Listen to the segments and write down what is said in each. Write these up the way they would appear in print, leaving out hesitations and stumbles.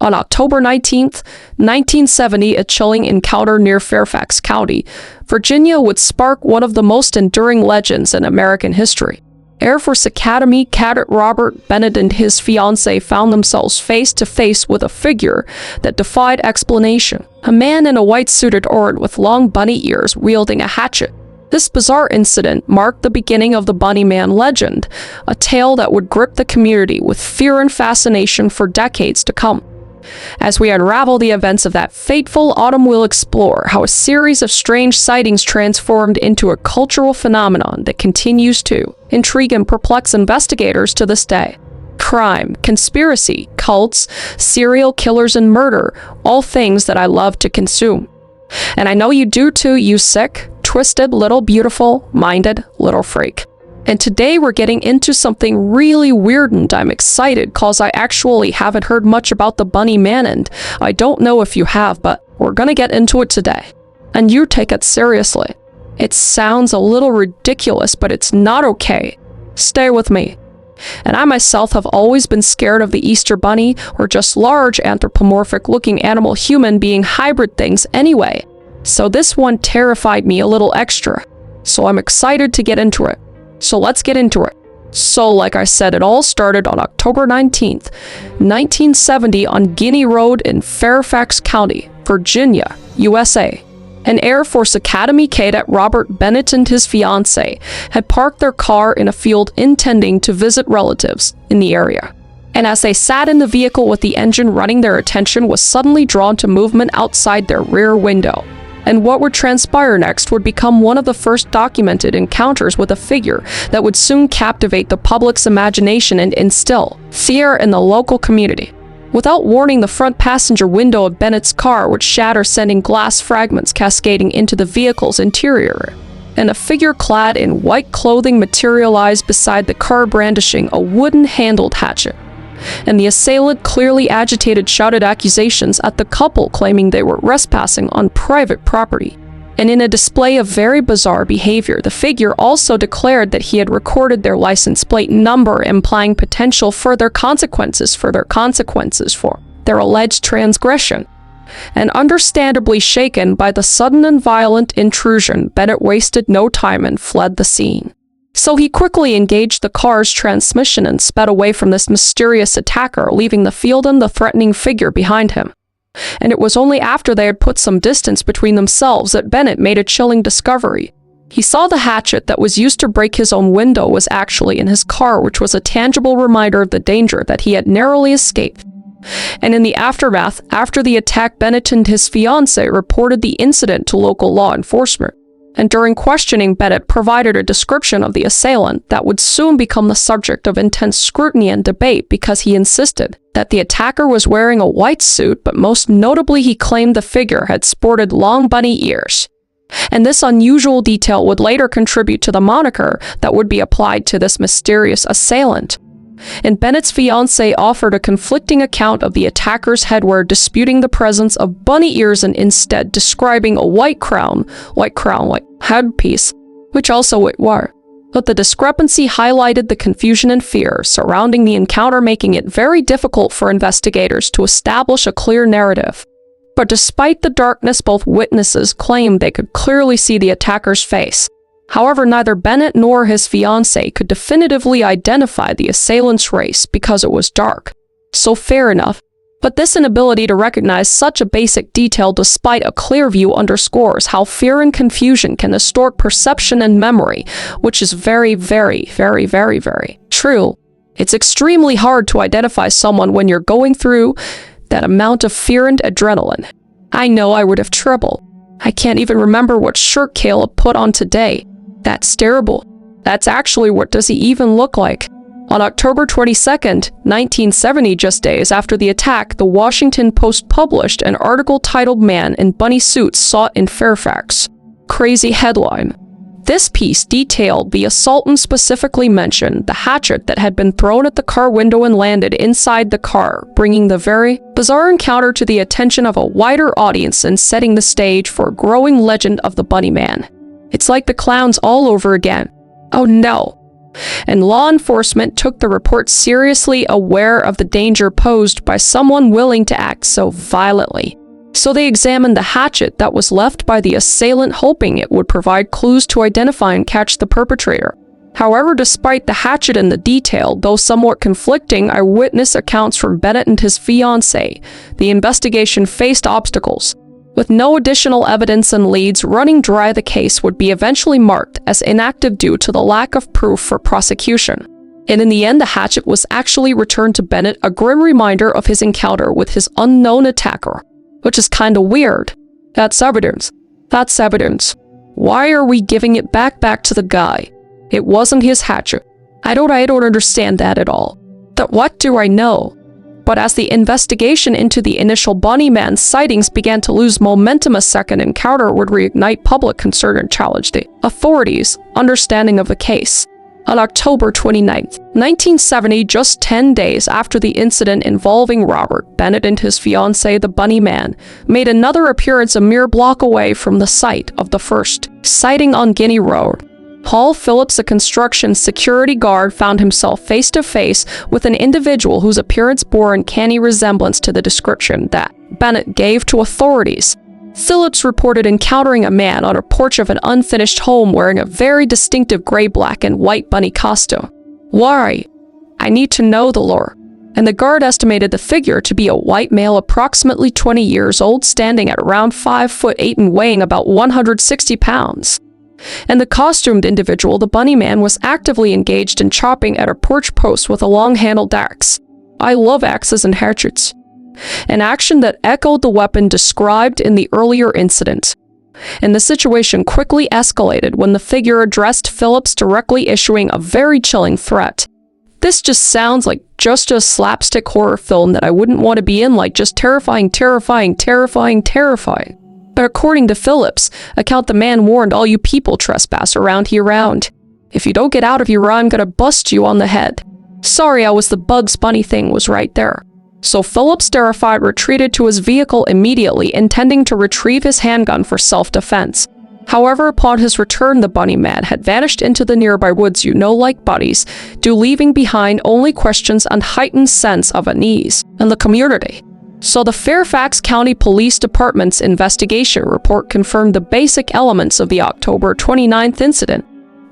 On October 19th, 1970, a chilling encounter near Fairfax County, Virginia would spark one of the most enduring legends in American history. Air Force Academy cadet Robert Bennett and his fiancée found themselves face to face with a figure that defied explanation. A man in a white suited ornate with long bunny ears wielding a hatchet. This bizarre incident marked the beginning of the Bunny Man legend, a tale that would grip the community with fear and fascination for decades to come. As we unravel the events of that fateful autumn, we'll explore how a series of strange sightings transformed into a cultural phenomenon that continues to intrigue and perplex investigators to this day. Crime, conspiracy, cults, serial killers, and murder, all things that I love to consume. And I know you do too, you sick, twisted, little beautiful-minded little freak. And today we're getting into something really weird, and I'm excited cause I actually haven't heard much about the Bunny Man, and I don't know if you have, but we're gonna get into it today. And you take it seriously. It sounds a little ridiculous, but it's not okay. Stay with me. And I myself have always been scared of the Easter Bunny, or just large anthropomorphic-looking animal human being hybrid things anyway. So this one terrified me a little extra. So I'm excited to get into it. So let's get into it. So like I said, it all started on October 19th, 1970 on Guinea Road in Fairfax County, Virginia, USA. An Air Force Academy cadet, Robert Bennett, and his fiancée had parked their car in a field intending to visit relatives in the area. And as they sat in the vehicle with the engine running, their attention was suddenly drawn to movement outside their rear window. And what would transpire next would become one of the first documented encounters with a figure that would soon captivate the public's imagination and instill fear in the local community. Without warning, the front passenger window of Bennett's car would shatter, sending glass fragments cascading into the vehicle's interior. And a figure clad in white clothing materialized beside the car, brandishing a wooden-handled hatchet. And the assailant, clearly agitated, shouted accusations at the couple, claiming they were trespassing on private property. And in a display of very bizarre behavior, the figure also declared that he had recorded their license plate number, implying potential further consequences for their alleged transgression. And understandably shaken by the sudden and violent intrusion, Bennett wasted no time and fled the scene. So he quickly engaged the car's transmission and sped away from this mysterious attacker, leaving the field and the threatening figure behind him. And it was only after they had put some distance between themselves that Bennett made a chilling discovery. He saw the hatchet that was used to break his own window was actually in his car, which was a tangible reminder of the danger that he had narrowly escaped. And in the aftermath, after the attack, Bennett and his fiancée reported the incident to local law enforcement. And during questioning, Bennett provided a description of the assailant that would soon become the subject of intense scrutiny and debate, because he insisted that the attacker was wearing a white suit, but most notably he claimed the figure had sported long bunny ears. And this unusual detail would later contribute to the moniker that would be applied to this mysterious assailant. And Bennett's fiancée offered a conflicting account of the attacker's headwear, disputing the presence of bunny ears and instead describing a white headpiece, which also it wore. But the discrepancy highlighted the confusion and fear surrounding the encounter, making it very difficult for investigators to establish a clear narrative. But despite the darkness, both witnesses claimed they could clearly see the attacker's face. However, neither Bennett nor his fiancée could definitively identify the assailant's race because it was dark. So fair enough. But this inability to recognize such a basic detail despite a clear view underscores how fear and confusion can distort perception and memory, which is very, very, very, very, very true. It's extremely hard to identify someone when you're going through that amount of fear and adrenaline. I know I would have trouble. I can't even remember what shirt Caleb put on today. That's terrible. That's actually what does he even look like? On October 22nd, 1970, just days after the attack, the Washington Post published an article titled "Man in Bunny Suits Sought in Fairfax." Crazy headline. This piece detailed the assault and specifically mentioned the hatchet that had been thrown at the car window and landed inside the car, bringing the very bizarre encounter to the attention of a wider audience and setting the stage for a growing legend of the Bunny Man. It's like the clowns all over again. Oh no. And law enforcement took the report seriously, aware of the danger posed by someone willing to act so violently. So they examined the hatchet that was left by the assailant, hoping it would provide clues to identify and catch the perpetrator. However, despite the hatchet and the detailed, though somewhat conflicting, eyewitness accounts from Bennett and his fiancée, the investigation faced obstacles. With no additional evidence and leads running dry, the case would be eventually marked as inactive due to the lack of proof for prosecution. And in the end, the hatchet was actually returned to Bennett, a grim reminder of his encounter with his unknown attacker. Which is kinda weird. That's evidence. That's evidence. Why are we giving it back to the guy? It wasn't his hatchet. I don't understand that at all. That what do I know? But as the investigation into the initial Bunnyman sightings began to lose momentum, a second encounter would reignite public concern and challenge the authorities' understanding of the case. On October 29, 1970, just 10 days after the incident involving Robert, Bennett and his fiancée, the Bunnyman, made another appearance a mere block away from the site of the first sighting on Guinea Road. Paul Phillips, a construction security guard, found himself face-to-face with an individual whose appearance bore uncanny resemblance to the description that Bennett gave to authorities. Phillips reported encountering a man on a porch of an unfinished home wearing a very distinctive gray, black, and white bunny costume. Why? I need to know the lore. And the guard estimated the figure to be a white male approximately 20 years old, standing at around 5'8" and weighing about 160 pounds. And the costumed individual, the Bunnyman, was actively engaged in chopping at a porch post with a long-handled axe. I love axes and hatchets. An action that echoed the weapon described in the earlier incident. And the situation quickly escalated when the figure addressed Phillips, directly issuing a very chilling threat. This just sounds like just a slapstick horror film that I wouldn't want to be in, like just terrifying. But according to Phillips' account, the man warned, all you people trespass around here round. If you don't get out of here, I'm gonna bust you on the head. Sorry, I was the Bugs Bunny thing was right there. So Phillips, terrified, retreated to his vehicle immediately, intending to retrieve his handgun for self-defense. However, upon his return, the Bunnyman had vanished into the nearby woods, like buddies do, leaving behind only questions and heightened sense of unease in the community. So the Fairfax County Police Department's investigation report confirmed the basic elements of the October 29th incident.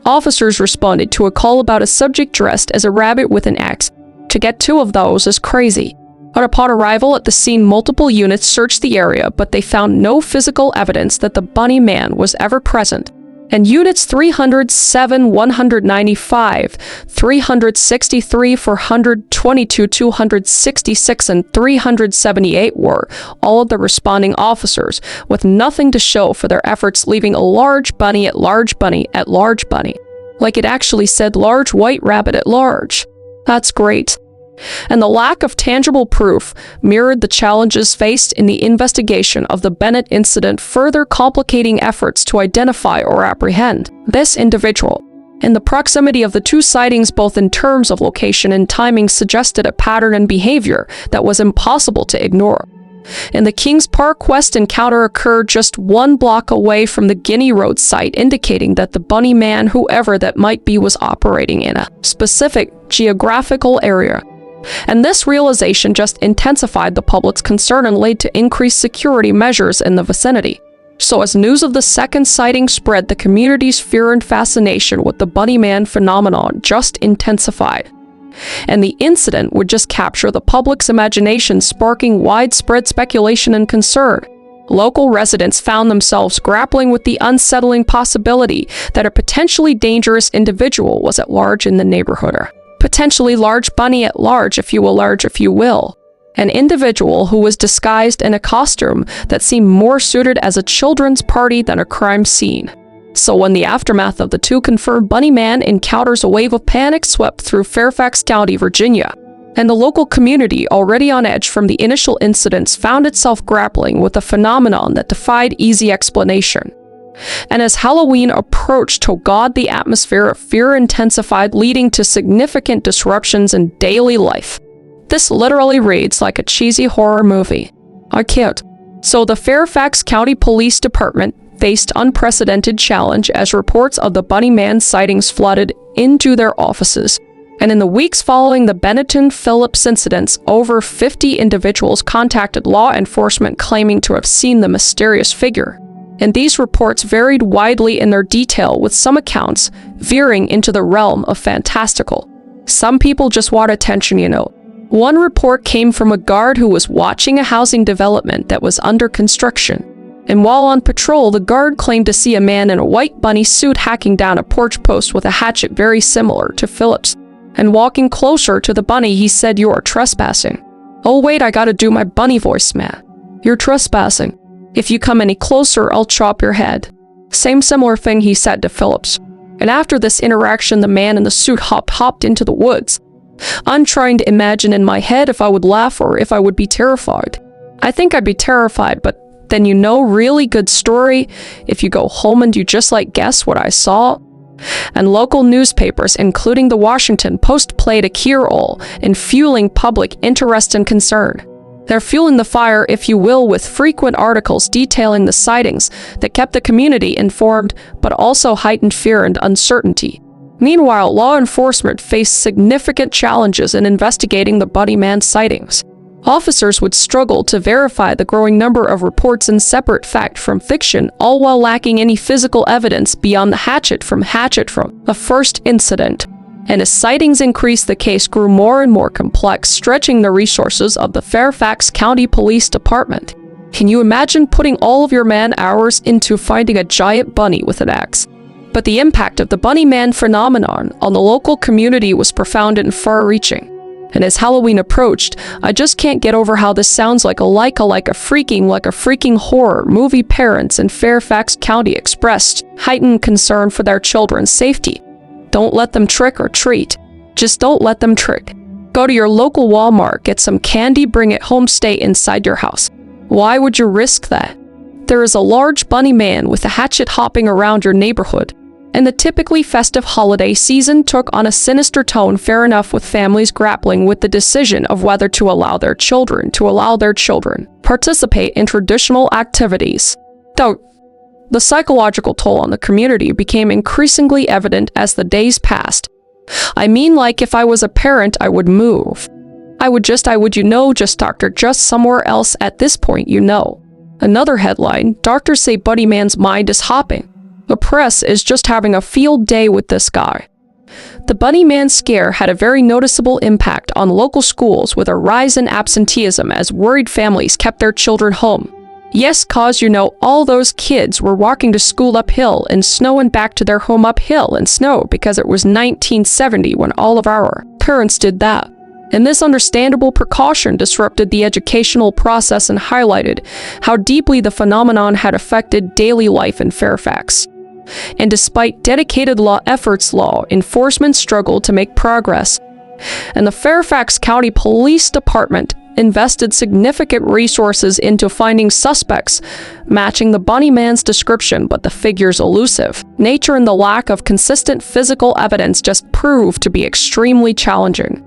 Officers responded to a call about a subject dressed as a rabbit with an axe. To get two of those is crazy. But upon arrival at the scene, multiple units searched the area, but they found no physical evidence that the Bunnyman was ever present. And units 307, 195, 363, 422, 266, and 378 were all of the responding officers, with nothing to show for their efforts, leaving a large bunny at large bunny at large bunny. Like it actually said large white rabbit at large. That's great. And the lack of tangible proof mirrored the challenges faced in the investigation of the Bennett incident, further complicating efforts to identify or apprehend this individual. And the proximity of the two sightings, both in terms of location and timing, suggested a pattern and behavior that was impossible to ignore. And the Kings Park West encounter occurred just 1 block away from the Guinea Road site, indicating that the Bunnyman, whoever that might be, was operating in a specific geographical area. And this realization just intensified the public's concern and led to increased security measures in the vicinity. So as news of the second sighting spread, the community's fear and fascination with the Bunnyman phenomenon just intensified. And the incident would just capture the public's imagination, sparking widespread speculation and concern. Local residents found themselves grappling with the unsettling possibility that a potentially dangerous individual was at large in the neighborhood. Potentially large bunny at large, if you will. An individual who was disguised in a costume that seemed more suited as a children's party than a crime scene. So when the aftermath of the two confirmed Bunnyman encounters, a wave of panic swept through Fairfax County, Virginia. And the local community, already on edge from the initial incidents, found itself grappling with a phenomenon that defied easy explanation. And as Halloween approached, oh God, the atmosphere of fear intensified, leading to significant disruptions in daily life. This literally reads like a cheesy horror movie. I can't. So the Fairfax County Police Department faced unprecedented challenge as reports of the Bunnyman sightings flooded into their offices. And in the weeks following the Benetton Phillips incidents, over 50 individuals contacted law enforcement claiming to have seen the mysterious figure. And these reports varied widely in their detail, with some accounts veering into the realm of fantastical. Some people just want attention, you know. One report came from a guard who was watching a housing development that was under construction. And while on patrol, the guard claimed to see a man in a white bunny suit hacking down a porch post with a hatchet very similar to Phillips. And walking closer to the bunny, he said, "You are trespassing." "Oh wait, I gotta do my bunny voice, man. You're trespassing. If you come any closer, I'll chop your head." Similar thing he said to Phillips. And after this interaction, the man in the suit hopped into the woods. I'm trying to imagine in my head if I would laugh or if I would be terrified. I think I'd be terrified, but then really good story if you go home and you just guess what I saw. And local newspapers, including the Washington Post, played a key role in fueling public interest and concern. They're fueling the fire, if you will, with frequent articles detailing the sightings that kept the community informed, but also heightened fear and uncertainty. Meanwhile, law enforcement faced significant challenges in investigating the bunny man sightings. Officers would struggle to verify the growing number of reports and separate fact from fiction, all while lacking any physical evidence beyond the hatchet from the first incident. And as sightings increased, the case grew more and more complex, stretching the resources of the Fairfax County Police Department. Can you imagine putting all of your man-hours into finding a giant bunny with an axe? But the impact of the bunny man phenomenon on the local community was profound and far-reaching. And as Halloween approached, I just can't get over how this sounds like a freaking horror movie. Parents in Fairfax County expressed heightened concern for their children's safety. Don't let them trick or treat. Just don't let them trick. Go to your local Walmart, get some candy, bring it home, stay inside your house. Why would you risk that? There is a large bunny man with a hatchet hopping around your neighborhood. And the typically festive holiday season took on a sinister tone, fair enough, with families grappling with the decision of whether to allow their children participate in traditional activities. Though the psychological toll on the community became increasingly evident as the days passed. I mean, if I was a parent, I would move. I would just somewhere else at this point, Another headline, doctors say bunny man's mind is hopping. The press is just having a field day with this guy. The bunny man scare had a very noticeable impact on local schools, with a rise in absenteeism as worried families kept their children home. Yes, cause all those kids were walking to school uphill in snow and back to their home uphill in snow, because it was 1970 when all of our parents did that. And this understandable precaution disrupted the educational process and highlighted how deeply the phenomenon had affected daily life in Fairfax. And despite dedicated law enforcement struggled to make progress. And the Fairfax County Police Department invested significant resources into finding suspects matching the bunny man's description, but the figure's elusive nature and the lack of consistent physical evidence just proved to be extremely challenging.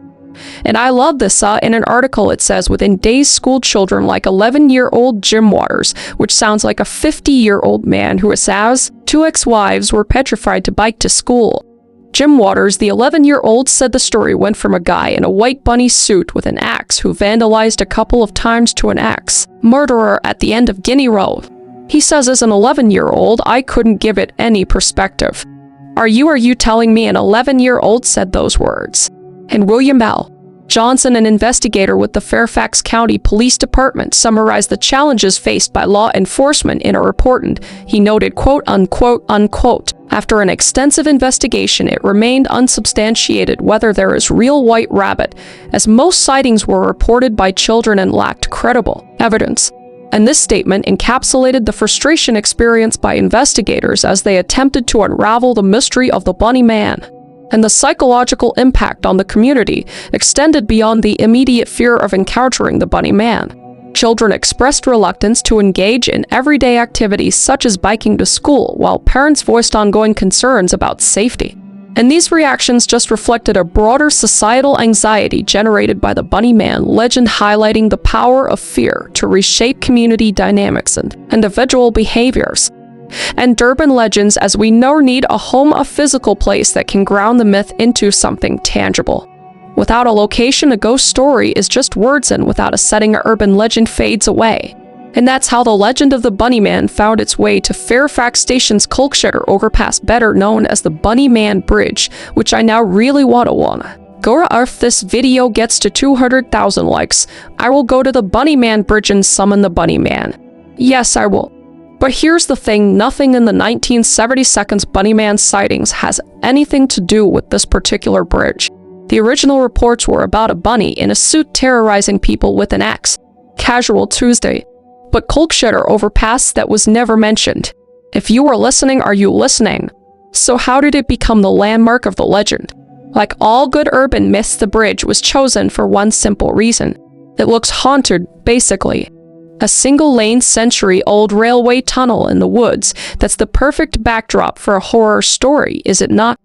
And I love this. In an article, it says, within days, school children like 11-year-old Jim Waters, which sounds like a 50-year-old man who has 2 ex-wives, were petrified to bike to school. Jim Waters, the 11-year-old, said the story went from a guy in a white bunny suit with an axe who vandalized a couple of times to an axe murderer at the end of Guinea Road. He says, as an 11-year-old, I couldn't give it any perspective. Are you telling me an 11-year-old said those words? And William L. Johnson, an investigator with the Fairfax County Police Department, summarized the challenges faced by law enforcement in a report, and he noted, quote, unquote, after an extensive investigation, it remained unsubstantiated whether there is real white rabbit, as most sightings were reported by children and lacked credible evidence. And this statement encapsulated the frustration experienced by investigators as they attempted to unravel the mystery of the bunny man. And the psychological impact on the community extended beyond the immediate fear of encountering the bunny man. Children expressed reluctance to engage in everyday activities such as biking to school, while parents voiced ongoing concerns about safety. And these reactions just reflected a broader societal anxiety generated by the bunny man legend, highlighting the power of fear to reshape community dynamics and individual behaviors. And urban legends, as we know, need a home, a physical place that can ground the myth into something tangible. Without a location, a ghost story is just words, and without a setting, an urban legend fades away. And that's how the legend of the Bunny Man found its way to Fairfax Station's Kolkshetter overpass, better known as the Bunny Man Bridge, which I now really wanna. Go if this video gets to 200,000 likes, I will go to the Bunny Man Bridge and summon the Bunny Man. Yes, I will. But here's the thing, nothing in the 1972's Bunny Man sightings has anything to do with this particular bridge. The original reports were about a bunny in a suit terrorizing people with an axe. Casual Tuesday. But Kolkshetter overpass, that was never mentioned. If you are listening, are you listening? So how did it become the landmark of the legend? Like all good urban myths, the bridge was chosen for one simple reason. It looks haunted, basically. A single-lane, century-old railway tunnel in the woods, that's the perfect backdrop for a horror story, is it not?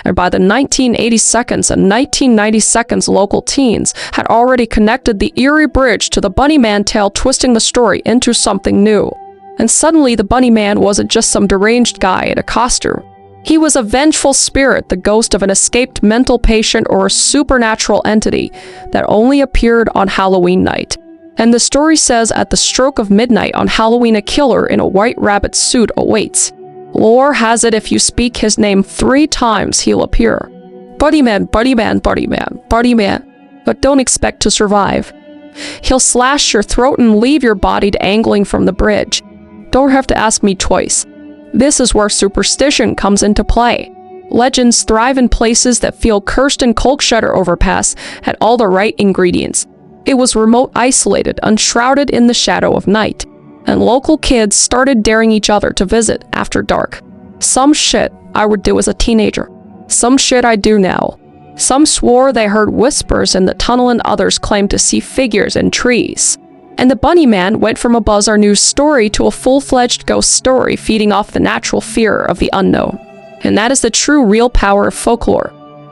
And by the 1982s and 1992s, local teens had already connected the eerie bridge to the Bunny Man tale, twisting the story into something new. And suddenly the Bunny Man wasn't just some deranged guy in a costume. He was a vengeful spirit, the ghost of an escaped mental patient or a supernatural entity that only appeared on Halloween night. And the story says at the stroke of midnight on Halloween, a killer in a white rabbit suit awaits. Lore has it if you speak his name 3 times, he'll appear. Bunny Man, Bunny Man, Bunny Man, Bunny Man. But don't expect to survive. He'll slash your throat and leave your body dangling from the bridge. Don't have to ask me twice. This is where superstition comes into play. Legends thrive in places that feel cursed, and Kolkshetter overpass had all the right ingredients. It was remote, isolated, unshrouded in the shadow of night. And local kids started daring each other to visit after dark. Some shit I would do as a teenager. Some shit I do now. Some swore they heard whispers in the tunnel, and others claimed to see figures in trees. And the Bunny Man went from a Bizarre News story to a full-fledged ghost story, feeding off the natural fear of the unknown. And that is the true, real power of folklore.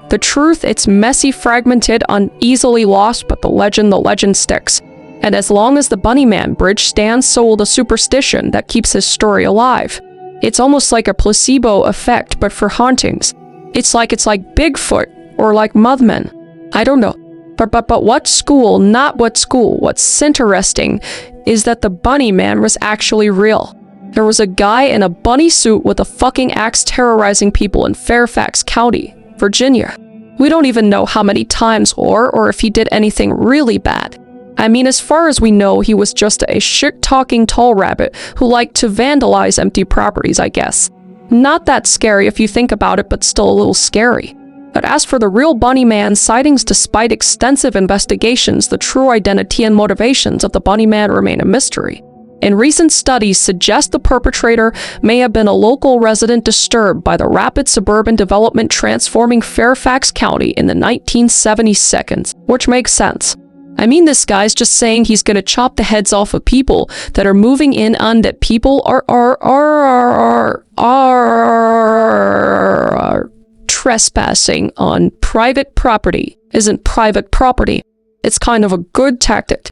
The truth, it's messy, fragmented, uneasily lost, but the legend sticks. And as long as the Bunny Man Bridge stands, so will the superstition that keeps his story alive. It's almost like a placebo effect, but for hauntings. It's like Bigfoot, or like Mothman. I don't know. But what school, not what school, what's interesting is that the Bunny Man was actually real. There was a guy in a bunny suit with a fucking axe terrorizing people in Fairfax County, Virginia. We don't even know how many times or if he did anything really bad. I mean, as far as we know, he was just a shit-talking tall rabbit who liked to vandalize empty properties, I guess. Not that scary if you think about it, but still a little scary. But as for the real Bunny Man sightings, despite extensive investigations, the true identity and motivations of the Bunny Man remain a mystery. And recent studies suggest the perpetrator may have been a local resident disturbed by the rapid suburban development transforming Fairfax County in the 1970s, which makes sense. I mean, this guy's just saying he's gonna chop the heads off of people that are moving in, and that people are trespassing on private property isn't private property. It's kind of a good tactic.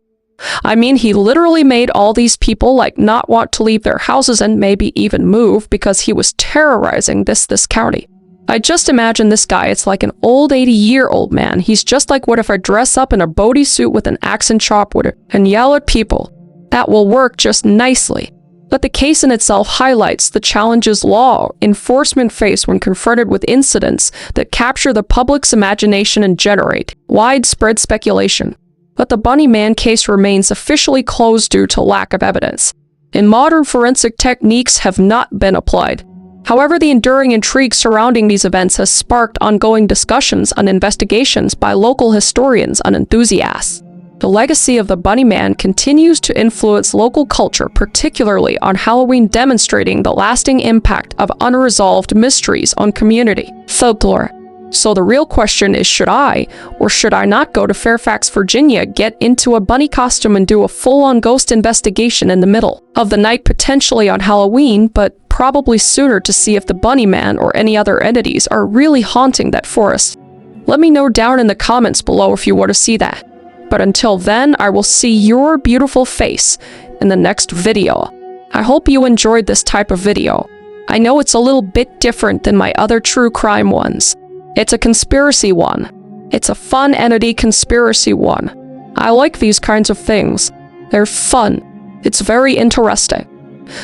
I mean, he literally made all these people not want to leave their houses and maybe even move because he was terrorizing this county. I just imagine this guy, it's like an old 80-year-old man. He's just like, what if I dress up in a bodysuit with an axe and chop wood and yell at people? That will work just nicely. But the case in itself highlights the challenges law enforcement face when confronted with incidents that capture the public's imagination and generate widespread speculation. But the Bunny Man case remains officially closed due to lack of evidence, and modern forensic techniques have not been applied. However, the enduring intrigue surrounding these events has sparked ongoing discussions and investigations by local historians and enthusiasts. The legacy of the Bunny Man continues to influence local culture, particularly on Halloween, demonstrating the lasting impact of unresolved mysteries on community folklore. So the real question is, should I or should I not go to Fairfax, Virginia, get into a bunny costume and do a full-on ghost investigation in the middle of the night, potentially on Halloween, but probably sooner, to see if the Bunny Man or any other entities are really haunting that forest? Let me know down in the comments below if you want to see that. But until then, I will see your beautiful face in the next video. I hope you enjoyed this type of video. I know it's a little bit different than my other true crime ones. It's a conspiracy one. It's a fun entity conspiracy one. I like these kinds of things. They're fun. It's very interesting.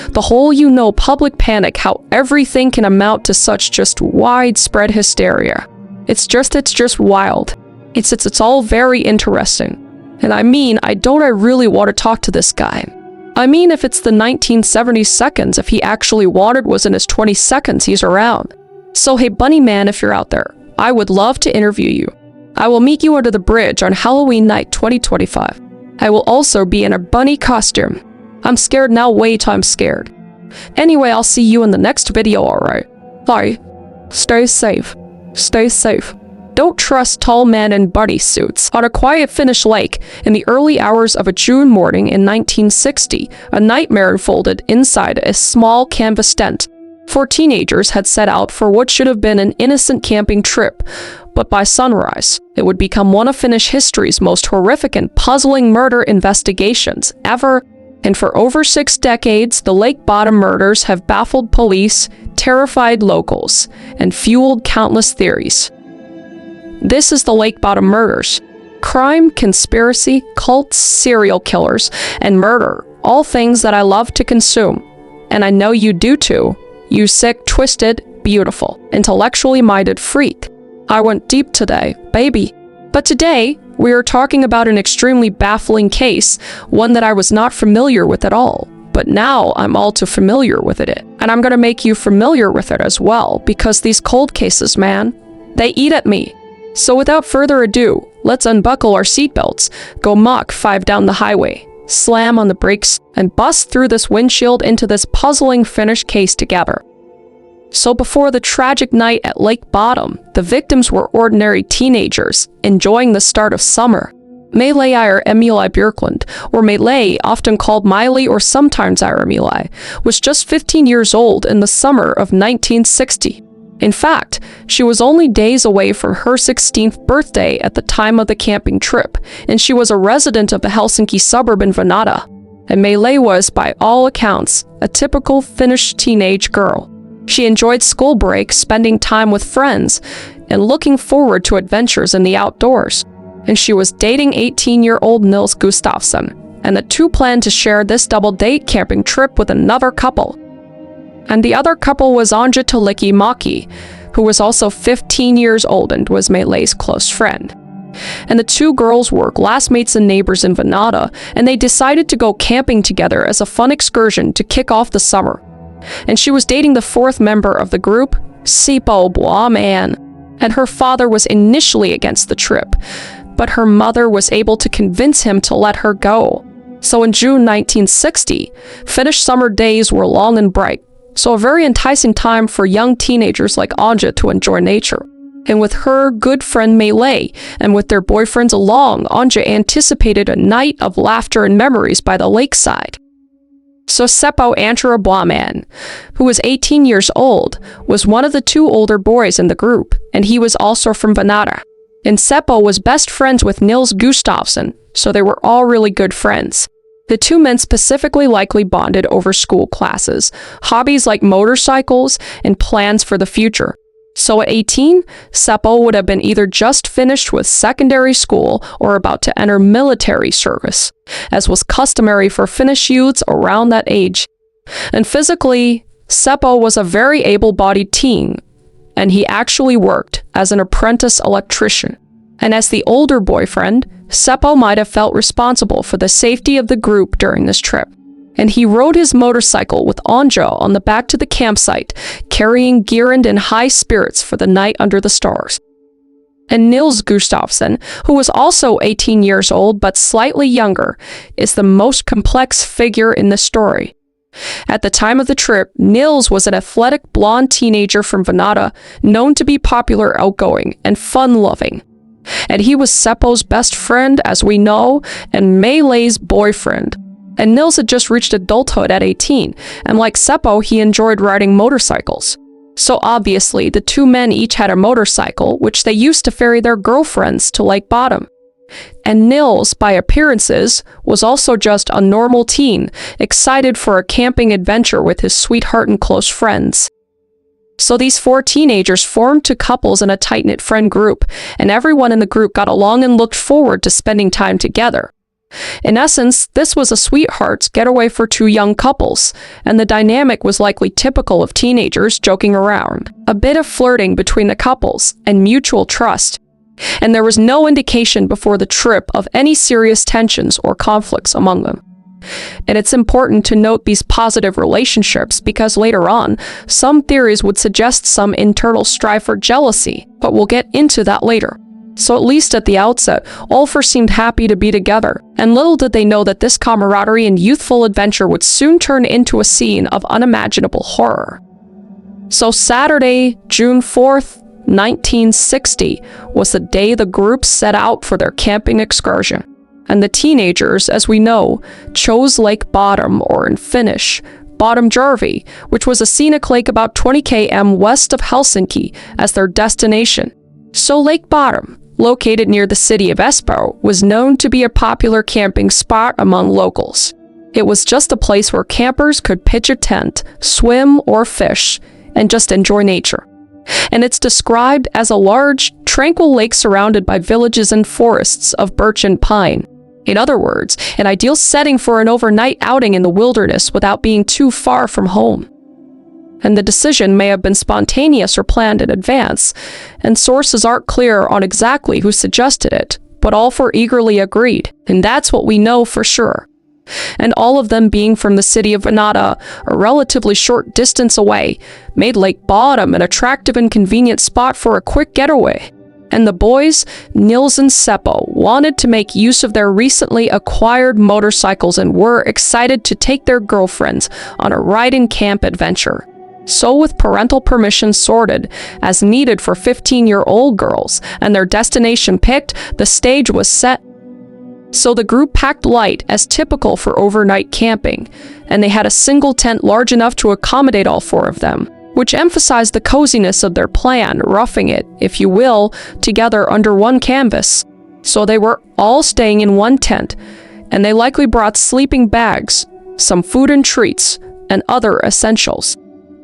The whole public panic, how everything can amount to such just widespread hysteria. It's just wild. It's all very interesting. And I really want to talk to this guy. If it's the 1970 seconds, if he actually wanted was in his 20 seconds he's around. So hey bunny man, if you're out there, I would love to interview you. I will meet you under the bridge on Halloween night 2025. I will also be in a bunny costume. I'm scared now, wait, I'm scared. Anyway, I'll see you in the next video, alright? Bye. Stay safe. Stay safe. Don't trust tall men in bunny suits. On a quiet Finnish lake, in the early hours of a June morning in 1960, a nightmare unfolded inside a small canvas tent. 4 teenagers had set out for what should have been an innocent camping trip, but by sunrise, it would become one of Finnish history's most horrific and puzzling murder investigations ever. And for over 6 decades, the Lake Bottom murders have baffled police, terrified locals, and fueled countless theories. This is the Lake Bottom murders. Crime, conspiracy, cults, serial killers, and murder, all things that I love to consume. And I know you do too. You sick, twisted, beautiful, intellectually minded freak. I went deep today, baby. But today, we are talking about an extremely baffling case, one that I was not familiar with at all. But now I'm all too familiar with it. And I'm gonna make you familiar with it as well, because these cold cases, man, they eat at me. So without further ado, let's unbuckle our seatbelts, go Mach 5 down the highway, slam on the brakes, and bust through this windshield into this puzzling Finnish case together. So before the tragic night at Lake Bottom, the victims were ordinary teenagers, enjoying the start of summer. Maileijär Emili Björklund, or Melee, often called Miley or sometimes Emili, was just 15 years old in the summer of 1960. In fact, she was only days away from her 16th birthday at the time of the camping trip, and she was a resident of the Helsinki suburb in Vanata. And Melee was, by all accounts, a typical Finnish teenage girl. She enjoyed school breaks, spending time with friends, and looking forward to adventures in the outdoors. And she was dating 18-year-old Nils Gustafsson, and the two planned to share this double-date camping trip with another couple. And the other couple was Anja Maki, who was also 15 years old and was Melee's close friend. And the two girls were classmates and neighbors in Vanata, and they decided to go camping together as a fun excursion to kick off the summer. And she was dating the 4th member of the group, Sipo Boaman, and her father was initially against the trip, but her mother was able to convince him to let her go. So in June 1960, Finnish summer days were long and bright, so a very enticing time for young teenagers like Anja to enjoy nature. And with her good friend Melee, and with their boyfriends along, Anja anticipated a night of laughter and memories by the lakeside. So Seppo Antero Boaman, who was 18 years old, was one of the 2 older boys in the group, and he was also from Vanata. And Seppo was best friends with Nils Gustafsson, so they were all really good friends. The 2 men specifically likely bonded over school classes, hobbies like motorcycles, and plans for the future. So at 18, Seppo would have been either just finished with secondary school or about to enter military service, as was customary for Finnish youths around that age. And physically, Seppo was a very able-bodied teen, and he actually worked as an apprentice electrician. And as the older boyfriend, Seppo might have felt responsible for the safety of the group during this trip. And he rode his motorcycle with Anja on the back to the campsite, carrying gear and in high spirits for the night under the stars. And Nils Gustafsson, who was also 18 years old but slightly younger, is the most complex figure in the story. At the time of the trip, Nils was an athletic blonde teenager from Vanata, known to be popular, outgoing, and fun-loving. And he was Seppo's best friend, as we know, and Melee's boyfriend. And Nils had just reached adulthood at 18, and like Seppo, he enjoyed riding motorcycles. So obviously, the 2 men each had a motorcycle, which they used to ferry their girlfriends to Lake Bottom. And Nils, by appearances, was also just a normal teen, excited for a camping adventure with his sweetheart and close friends. So these 4 teenagers formed to couples in a tight-knit friend group, and everyone in the group got along and looked forward to spending time together. In essence, this was a sweetheart's getaway for 2 young couples, and the dynamic was likely typical of teenagers joking around. A bit of flirting between the couples, and mutual trust. And there was no indication before the trip of any serious tensions or conflicts among them. And it's important to note these positive relationships because later on, some theories would suggest some internal strife or jealousy, but we'll get into that later. So at least at the outset, all 4 seemed happy to be together, and little did they know that this camaraderie and youthful adventure would soon turn into a scene of unimaginable horror. So Saturday, June 4th, 1960, was the day the group set out for their camping excursion. And the teenagers, as we know, chose Lake Bottom, or in Finnish, Bottomjärvi, which was a scenic lake about 20 km west of Helsinki, as their destination. So Lake Bottom, located near the city of Espoo, was known to be a popular camping spot among locals. It was just a place where campers could pitch a tent, swim or fish, and just enjoy nature. And it's described as a large, tranquil lake surrounded by villages and forests of birch and pine. In other words, an ideal setting for an overnight outing in the wilderness without being too far from home. And the decision may have been spontaneous or planned in advance, and sources aren't clear on exactly who suggested it, but all 4 eagerly agreed, and that's what we know for sure. And all of them being from the city of Vanata, a relatively short distance away, made Lake Bottom an attractive and convenient spot for a quick getaway. And the boys, Nils and Seppo, wanted to make use of their recently acquired motorcycles and were excited to take their girlfriends on a ride-in-camp adventure. So with parental permission sorted, as needed for 15-year-old girls, and their destination picked, the stage was set. So the group packed light as typical for overnight camping, and they had a single tent large enough to accommodate all 4 of them, which emphasized the coziness of their plan, roughing it, if you will, together under one canvas. So they were all staying in one tent, and they likely brought sleeping bags, some food and treats, and other essentials.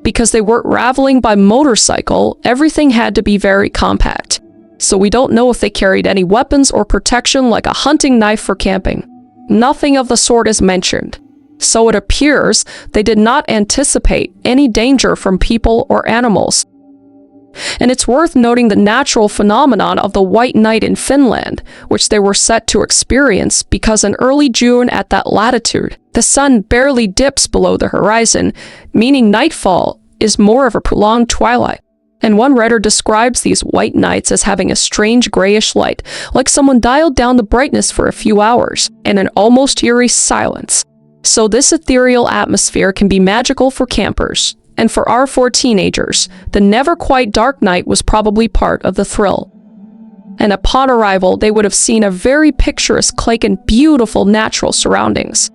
Because they weren't traveling by motorcycle, everything had to be very compact. So we don't know if they carried any weapons or protection like a hunting knife for camping. Nothing of the sort is mentioned. So it appears they did not anticipate any danger from people or animals. And it's worth noting the natural phenomenon of the white night in Finland, which they were set to experience because in early June at that latitude, the sun barely dips below the horizon, meaning nightfall is more of a prolonged twilight. And one writer describes these white nights as having a strange grayish light, like someone dialed down the brightness for a few hours, and an almost eerie silence. So this ethereal atmosphere can be magical for campers, and for our 4 teenagers, the never-quite dark night was probably part of the thrill. And upon arrival, they would have seen a very picturesque lake and beautiful natural surroundings.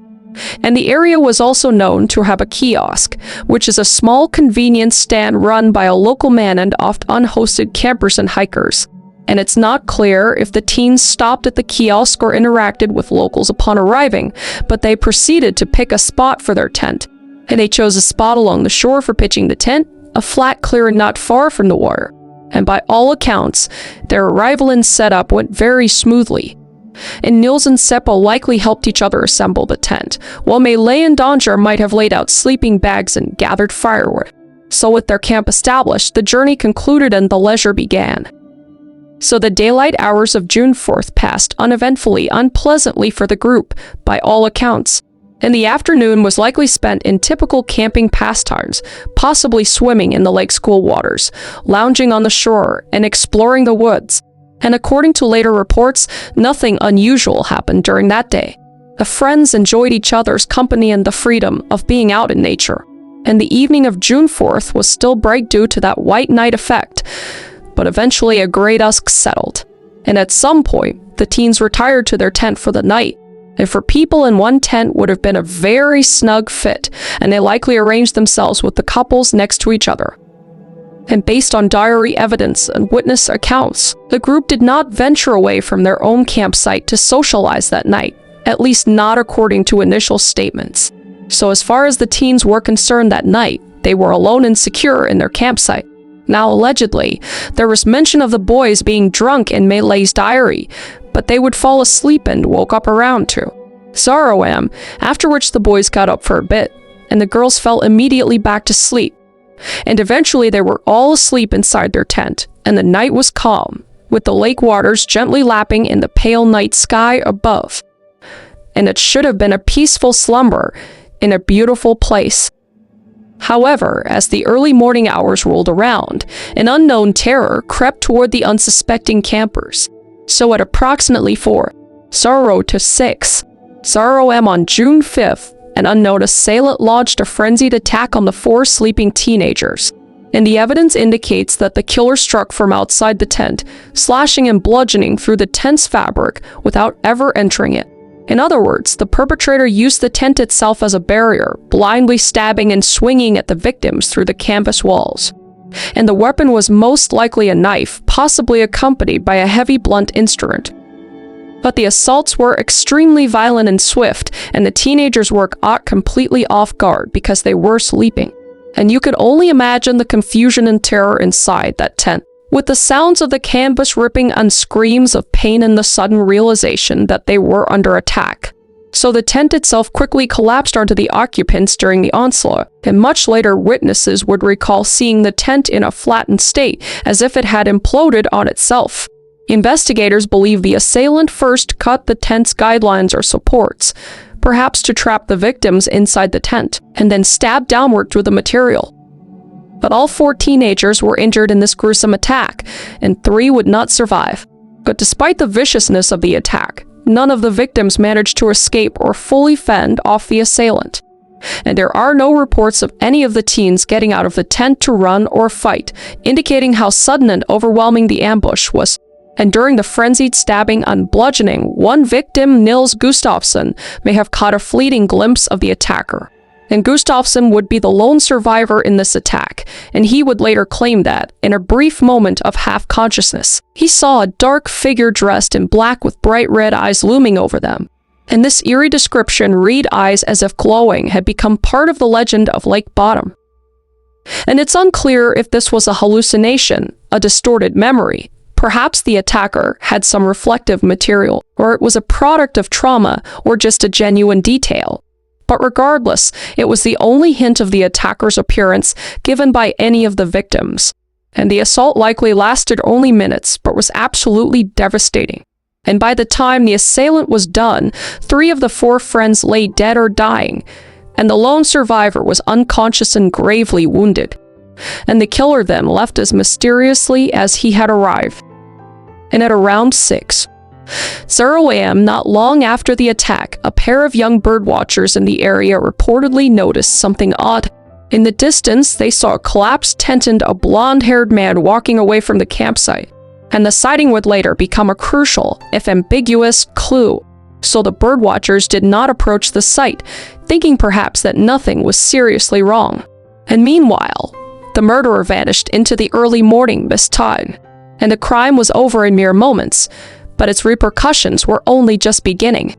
And the area was also known to have a kiosk, which is a small convenience stand run by a local man and oft unhosted campers and hikers. And it's not clear if the teens stopped at the kiosk or interacted with locals upon arriving, but they proceeded to pick a spot for their tent. And they chose a spot along the shore for pitching the tent, a flat clearing not far from the water. And by all accounts, their arrival and setup went very smoothly. And Nils and Seppo likely helped each other assemble the tent, while Melee and Donjar might have laid out sleeping bags and gathered firewood. So with their camp established, the journey concluded and the leisure began. So the daylight hours of June 4th passed uneventfully, unpleasantly for the group, by all accounts. And the afternoon was likely spent in typical camping pastimes, possibly swimming in the lake's cool waters, lounging on the shore, and exploring the woods. And according to later reports, nothing unusual happened during that day. The friends enjoyed each other's company and the freedom of being out in nature. And the evening of June 4th was still bright due to that white night effect, but eventually a gray dusk settled. And at some point, the teens retired to their tent for the night. And for people in one tent would have been a very snug fit, and they likely arranged themselves with the couples next to each other. And based on diary evidence and witness accounts, the group did not venture away from their own campsite to socialize that night, at least not according to initial statements. So as far as the teens were concerned that night, they were alone and secure in their campsite. Now allegedly, there was mention of the boys being drunk in Mei Lei's diary, but they would fall asleep and woke up around 2 a.m., after which the boys got up for a bit, and the girls fell immediately back to sleep. And eventually they were all asleep inside their tent, and the night was calm, with the lake waters gently lapping in the pale night sky above. And it should have been a peaceful slumber in a beautiful place. However, as the early morning hours rolled around, an unknown terror crept toward the unsuspecting campers. So at approximately 4:00 to 6:00 a.m. on June 5th, an unknown assailant launched a frenzied attack on the 4 sleeping teenagers. And the evidence indicates that the killer struck from outside the tent, slashing and bludgeoning through the tent's fabric without ever entering it. In other words, the perpetrator used the tent itself as a barrier, blindly stabbing and swinging at the victims through the canvas walls. And the weapon was most likely a knife, possibly accompanied by a heavy blunt instrument. But the assaults were extremely violent and swift, and the teenagers were caught completely off guard because they were sleeping. And you could only imagine the confusion and terror inside that tent, with the sounds of the canvas ripping and screams of pain and the sudden realization that they were under attack. So the tent itself quickly collapsed onto the occupants during the onslaught, and much later witnesses would recall seeing the tent in a flattened state, as if it had imploded on itself. Investigators believe the assailant first cut the tent's guidelines or supports, perhaps to trap the victims inside the tent, and then stabbed downward through the material. But all 4 teenagers were injured in this gruesome attack, and 3 would not survive. But despite the viciousness of the attack, none of the victims managed to escape or fully fend off the assailant. And there are no reports of any of the teens getting out of the tent to run or fight, indicating how sudden and overwhelming the ambush was. And during the frenzied stabbing and bludgeoning, one victim, Nils Gustafsson, may have caught a fleeting glimpse of the attacker. And Gustafsson would be the lone survivor in this attack, and he would later claim that, in a brief moment of half-consciousness, he saw a dark figure dressed in black with bright red eyes looming over them. And this eerie description, "red eyes as if glowing," had become part of the legend of Lake Bottom. And it's unclear if this was a hallucination, a distorted memory. Perhaps the attacker had some reflective material, or it was a product of trauma, or just a genuine detail. But regardless, it was the only hint of the attacker's appearance given by any of the victims. And the assault likely lasted only minutes, but was absolutely devastating. And by the time the assailant was done, 3 of the 4 friends lay dead or dying, and the lone survivor was unconscious and gravely wounded. And the killer then left as mysteriously as he had arrived. And at around 6:00 a.m., not long after the attack, a pair of young birdwatchers in the area reportedly noticed something odd. In the distance, they saw a collapsed tent and a blonde-haired man walking away from the campsite. And the sighting would later become a crucial, if ambiguous, clue. So the birdwatchers did not approach the site, thinking perhaps that nothing was seriously wrong. And meanwhile, the murderer vanished into the early morning mist tide. And the crime was over in mere moments, but its repercussions were only just beginning.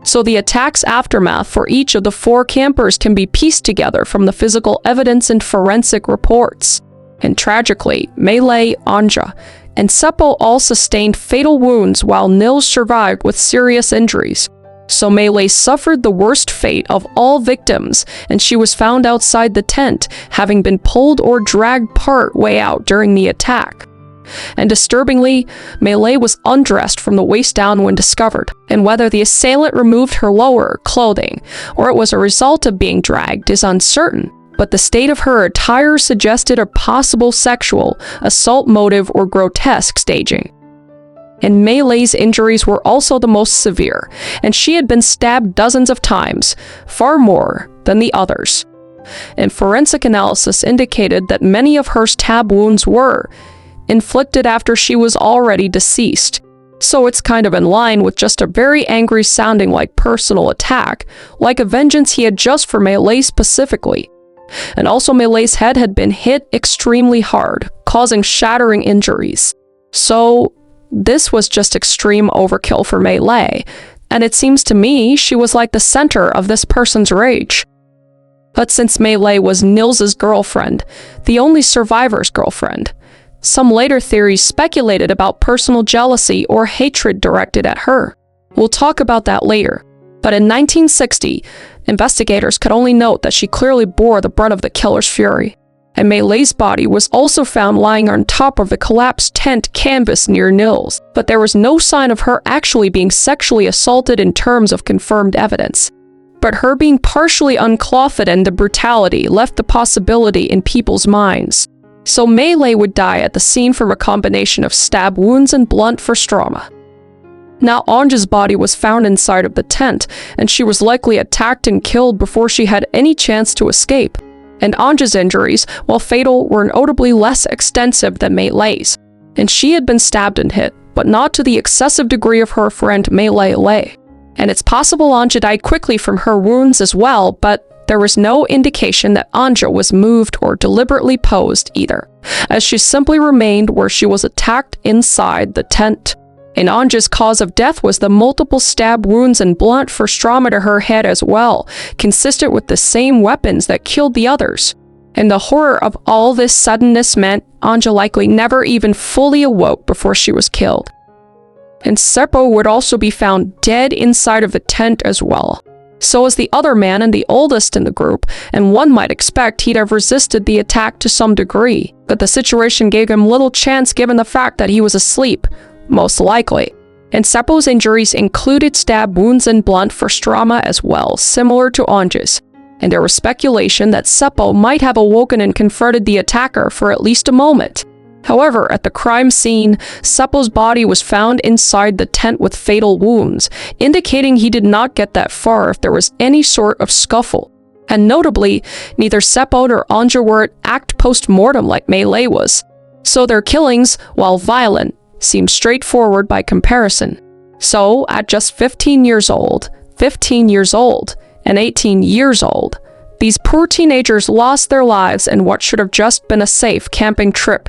So the attack's aftermath for each of the 4 campers can be pieced together from the physical evidence and forensic reports. And tragically, Mei Lei, Anja, and Seppo all sustained fatal wounds while Nils survived with serious injuries. So Mei Lei suffered the worst fate of all victims, and she was found outside the tent, having been pulled or dragged part way out during the attack. And disturbingly, Mei Lei was undressed from the waist down when discovered, and whether the assailant removed her lower clothing or it was a result of being dragged is uncertain, but the state of her attire suggested a possible sexual assault motive or grotesque staging. And Mei Lei's injuries were also the most severe, and she had been stabbed dozens of times, far more than the others. And forensic analysis indicated that many of her stab wounds were inflicted after she was already deceased. So it's kind of in line with just a very angry sounding like personal attack, like a vengeance he had just for Mei Lei specifically. And also Mei Lei's head had been hit extremely hard, causing shattering injuries. So this was just extreme overkill for Mei Lei, and it seems to me she was like the center of this person's rage. But since Mei Lei was Nils's girlfriend, the only survivor's girlfriend, some later theories speculated about personal jealousy or hatred directed at her. We'll talk about that later. But in 1960, investigators could only note that she clearly bore the brunt of the killer's fury. And Mei Lei's body was also found lying on top of the collapsed tent canvas near Nils, but there was no sign of her actually being sexually assaulted in terms of confirmed evidence. But her being partially unclothed and the brutality left the possibility in people's minds. So Mei Lei would die at the scene from a combination of stab wounds and blunt force trauma. Now Anja's body was found inside of the tent, and she was likely attacked and killed before she had any chance to escape. And Anja's injuries, while fatal, were notably less extensive than Mei Lei's. And she had been stabbed and hit, but not to the excessive degree of her friend Mei Lei. And it's possible Anja died quickly from her wounds as well, but there was no indication that Anja was moved or deliberately posed either, as she simply remained where she was attacked inside the tent. And Anja's cause of death was the multiple stab wounds and blunt force trauma to her head as well, consistent with the same weapons that killed the others. And the horror of all this suddenness meant Anja likely never even fully awoke before she was killed. And Seppo would also be found dead inside of the tent as well. So was the other man and the oldest in the group, and one might expect he'd have resisted the attack to some degree, but the situation gave him little chance given the fact that he was asleep, most likely. And Seppo's injuries included stab wounds and blunt force trauma as well, similar to Anja's. And there was speculation that Seppo might have awoken and confronted the attacker for at least a moment. However, at the crime scene, Seppo's body was found inside the tent with fatal wounds, indicating he did not get that far if there was any sort of scuffle. And notably, neither Seppo nor Anja were at act post-mortem like Mei Lei was. So their killings, while violent, seemed straightforward by comparison. So, at just 15 years old, and 18 years old, these poor teenagers lost their lives in what should have just been a safe camping trip.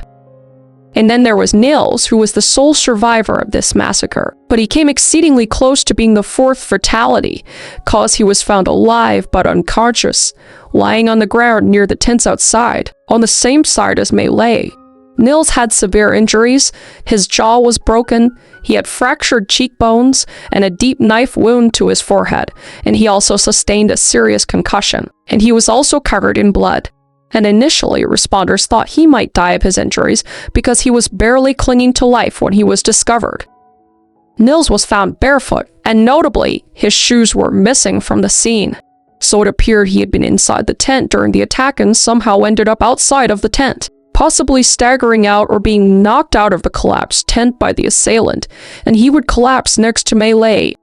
And then there was Nils, who was the sole survivor of this massacre, but he came exceedingly close to being the fourth fatality, cause he was found alive but unconscious, lying on the ground near the tents outside, on the same side as Mei Lei. Nils had severe injuries, his jaw was broken, he had fractured cheekbones, and a deep knife wound to his forehead, and he also sustained a serious concussion, and he was also covered in blood. And initially, responders thought he might die of his injuries because he was barely clinging to life when he was discovered. Nils was found barefoot, and notably, his shoes were missing from the scene. So it appeared he had been inside the tent during the attack and somehow ended up outside of the tent, possibly staggering out or being knocked out of the collapsed tent by the assailant, and he would collapse next to Mei Lei.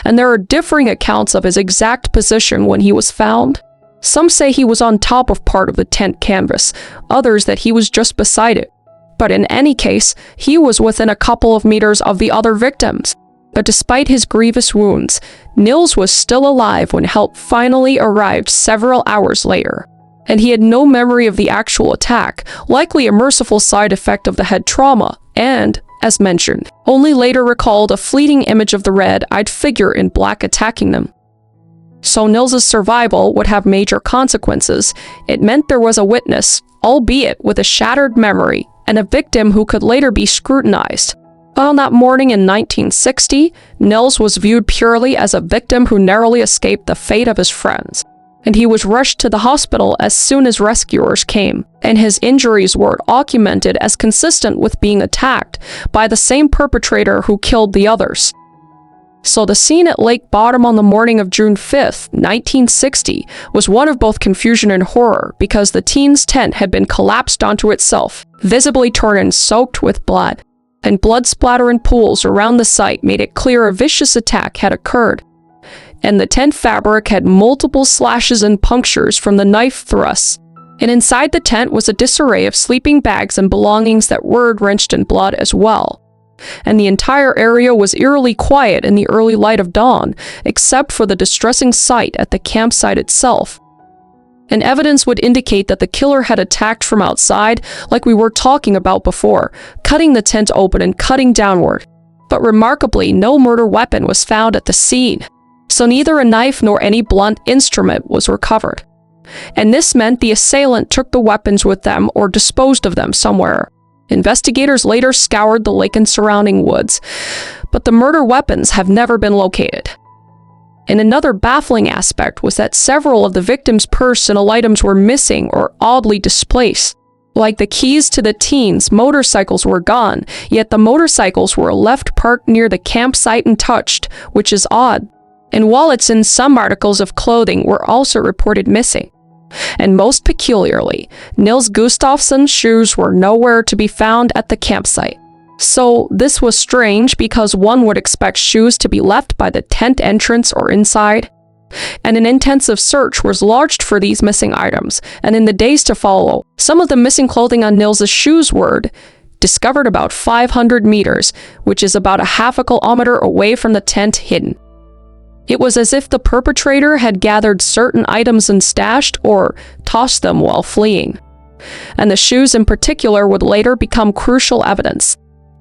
And there are differing accounts of his exact position when he was found. Some say he was on top of part of the tent canvas, others that he was just beside it. But in any case, he was within a couple of meters of the other victims. But despite his grievous wounds, Nils was still alive when help finally arrived several hours later. And he had no memory of the actual attack, likely a merciful side effect of the head trauma, and, as mentioned, only later recalled a fleeting image of the red-eyed figure in black attacking them. So Nils's survival would have major consequences. It meant there was a witness, albeit with a shattered memory, and a victim who could later be scrutinized. But on that morning in 1960, Nils was viewed purely as a victim who narrowly escaped the fate of his friends. And he was rushed to the hospital as soon as rescuers came, and his injuries were documented as consistent with being attacked by the same perpetrator who killed the others. So the scene at Lake Bottom on the morning of June 5th, 1960, was one of both confusion and horror because the teen's tent had been collapsed onto itself, visibly torn and soaked with blood. And blood splatter in pools around the site made it clear a vicious attack had occurred. And the tent fabric had multiple slashes and punctures from the knife thrusts. And inside the tent was a disarray of sleeping bags and belongings that were drenched in blood as well. And the entire area was eerily quiet in the early light of dawn, except for the distressing sight at the campsite itself. And evidence would indicate that the killer had attacked from outside, like we were talking about before, cutting the tent open and cutting downward. But remarkably, no murder weapon was found at the scene, so neither a knife nor any blunt instrument was recovered. And this meant the assailant took the weapons with them or disposed of them somewhere. Investigators later scoured the lake and surrounding woods, but the murder weapons have never been located. And another baffling aspect was that several of the victims' personal items were missing or oddly displaced. Like the keys to the teens' motorcycles were gone, yet the motorcycles were left parked near the campsite untouched, which is odd. And wallets and some articles of clothing were also reported missing. And most peculiarly, Nils Gustafsson's shoes were nowhere to be found at the campsite. So this was strange because one would expect shoes to be left by the tent entrance or inside. And an intensive search was launched for these missing items, and in the days to follow, some of the missing clothing on Nils's shoes were discovered about 500 meters, which is about a half a kilometer away from the tent hidden. It was as if the perpetrator had gathered certain items and stashed or tossed them while fleeing. And the shoes in particular would later become crucial evidence.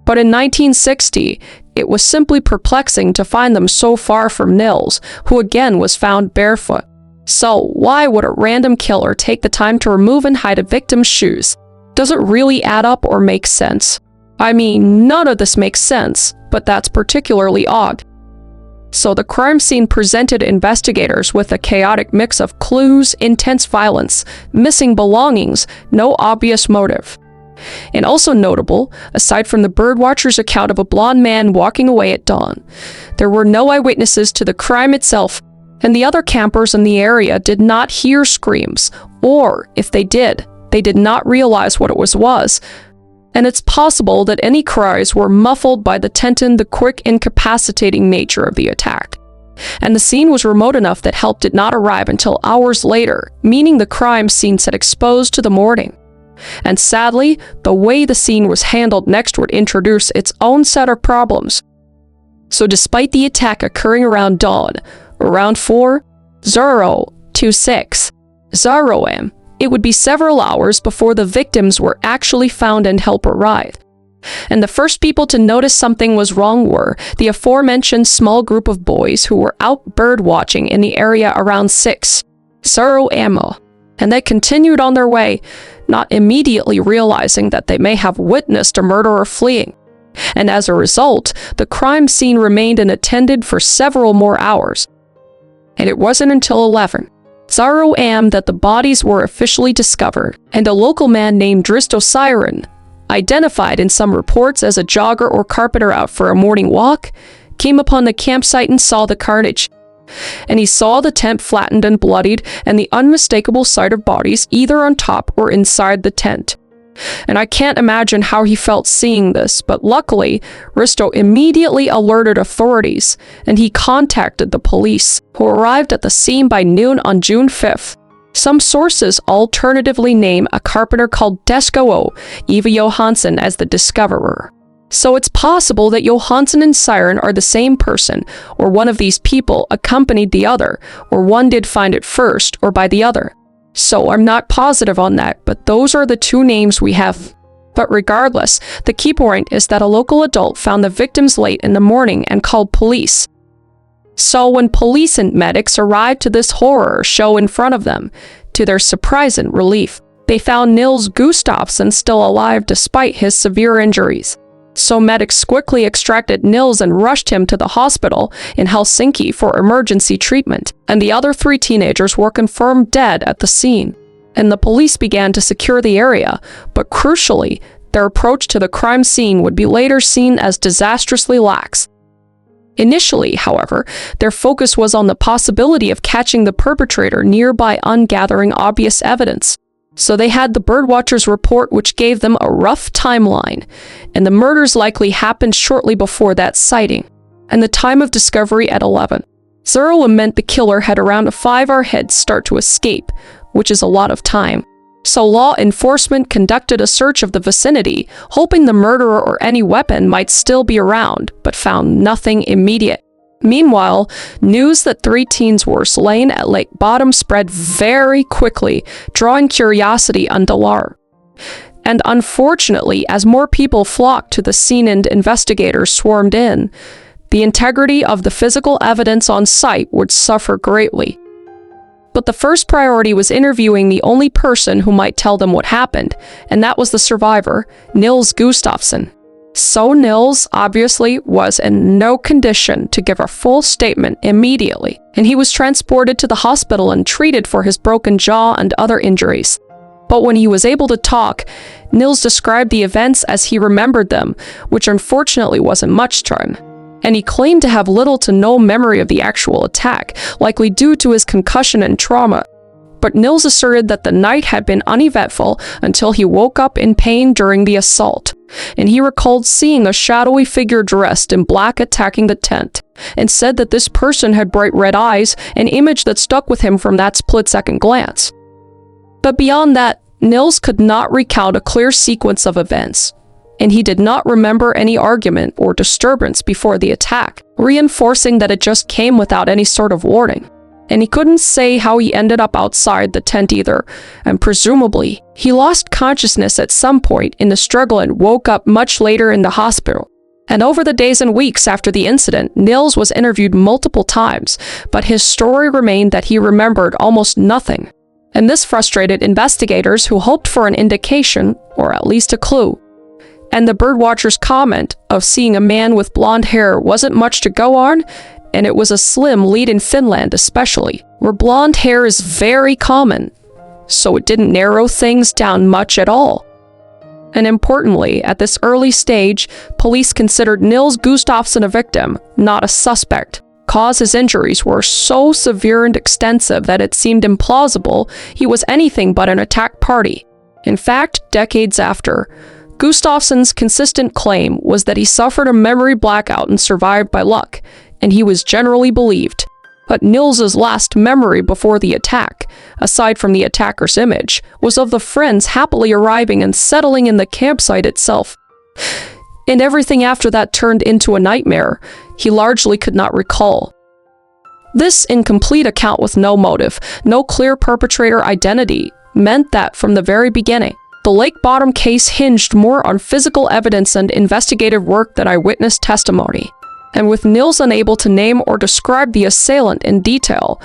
But in 1960, it was simply perplexing to find them so far from Nils, who again was found barefoot. So why would a random killer take the time to remove and hide a victim's shoes? Does it really add up or make sense? I mean, none of this makes sense, but that's particularly odd. So the crime scene presented investigators with a chaotic mix of clues, intense violence, missing belongings, no obvious motive. And also notable, aside from the birdwatcher's account of a blonde man walking away at dawn, there were no eyewitnesses to the crime itself, and the other campers in the area did not hear screams, or if they did not realize what it was. And it's possible that any cries were muffled by the tent and the quick, incapacitating nature of the attack. And the scene was remote enough that help did not arrive until hours later, meaning the crime scene set exposed to the morning. And sadly, the way the scene was handled next would introduce its own set of problems. So despite the attack occurring around dawn, around 4:26 am, it would be several hours before the victims were actually found and help arrived. And the first people to notice something was wrong were the aforementioned small group of boys who were out bird watching in the area around 6:00 am. And they continued on their way, not immediately realizing that they may have witnessed a murderer fleeing. And as a result, the crime scene remained unattended for several more hours. And it wasn't until 11:00 am that the bodies were officially discovered, and a local man named Dristo Siren, identified in some reports as a jogger or carpenter out for a morning walk, came upon the campsite and saw the carnage. And he saw the tent flattened and bloodied and the unmistakable sight of bodies either on top or inside the tent. And I can't imagine how he felt seeing this, but luckily, Risto immediately alerted authorities, and he contacted the police, who arrived at the scene by noon on June 5th. Some sources alternatively name a carpenter called Desko Eva Johansson as the discoverer. So it's possible that Johansson and Siren are the same person, or one of these people accompanied the other, or one did find it first, or by the other. So I'm not positive on that, but those are the two names we have. But regardless, the key point is that a local adult found the victims late in the morning and called police. So when police and medics arrived to this horror show in front of them, to their surprise and relief, they found Nils Gustafsson still alive despite his severe injuries. So medics quickly extracted Nils and rushed him to the hospital in Helsinki for emergency treatment, and the other 3 teenagers were confirmed dead at the scene. And the police began to secure the area, but crucially, their approach to the crime scene would be later seen as disastrously lax. Initially, however, their focus was on the possibility of catching the perpetrator nearby ungathering obvious evidence. So they had the birdwatcher's report, which gave them a rough timeline, and the murders likely happened shortly before that sighting, and the time of discovery at 11:00 meant the killer had around a 5-hour head start to escape, which is a lot of time. So law enforcement conducted a search of the vicinity, hoping the murderer or any weapon might still be around, but found nothing immediate. Meanwhile, news that 3 teens were slain at Lake Bottom spread very quickly, drawing curiosity and alarm. And unfortunately, as more people flocked to the scene and investigators swarmed in, the integrity of the physical evidence on site would suffer greatly. But the first priority was interviewing the only person who might tell them what happened, and that was the survivor, Nils Gustafsson. So Nils, obviously, was in no condition to give a full statement immediately, and he was transported to the hospital and treated for his broken jaw and other injuries. But when he was able to talk, Nils described the events as he remembered them, which unfortunately wasn't much time. And he claimed to have little to no memory of the actual attack, likely due to his concussion and trauma. But Nils asserted that the night had been uneventful until he woke up in pain during the assault, and he recalled seeing a shadowy figure dressed in black attacking the tent, and said that this person had bright red eyes, an image that stuck with him from that split-second glance. But beyond that, Nils could not recount a clear sequence of events, and he did not remember any argument or disturbance before the attack, reinforcing that it just came without any sort of warning. And he couldn't say how he ended up outside the tent either, and presumably, he lost consciousness at some point in the struggle and woke up much later in the hospital. And over the days and weeks after the incident, Nils was interviewed multiple times, but his story remained that he remembered almost nothing. And this frustrated investigators who hoped for an indication, or at least a clue. And the birdwatcher's comment of seeing a man with blonde hair wasn't much to go on, and it was a slim lead in Finland especially, where blonde hair is very common, so it didn't narrow things down much at all. And importantly, at this early stage, police considered Nils Gustafsson a victim, not a suspect, cause his injuries were so severe and extensive that it seemed implausible he was anything but an attack party. In fact, decades after, Gustafsson's consistent claim was that he suffered a memory blackout and survived by luck, and he was generally believed. But Nils's last memory before the attack, aside from the attacker's image, was of the friends happily arriving and settling in the campsite itself. And everything after that turned into a nightmare he largely could not recall. This incomplete account with no motive, no clear perpetrator identity, meant that from the very beginning, the Lake Bottom case hinged more on physical evidence and investigative work than eyewitness testimony. And with Nils unable to name or describe the assailant in detail,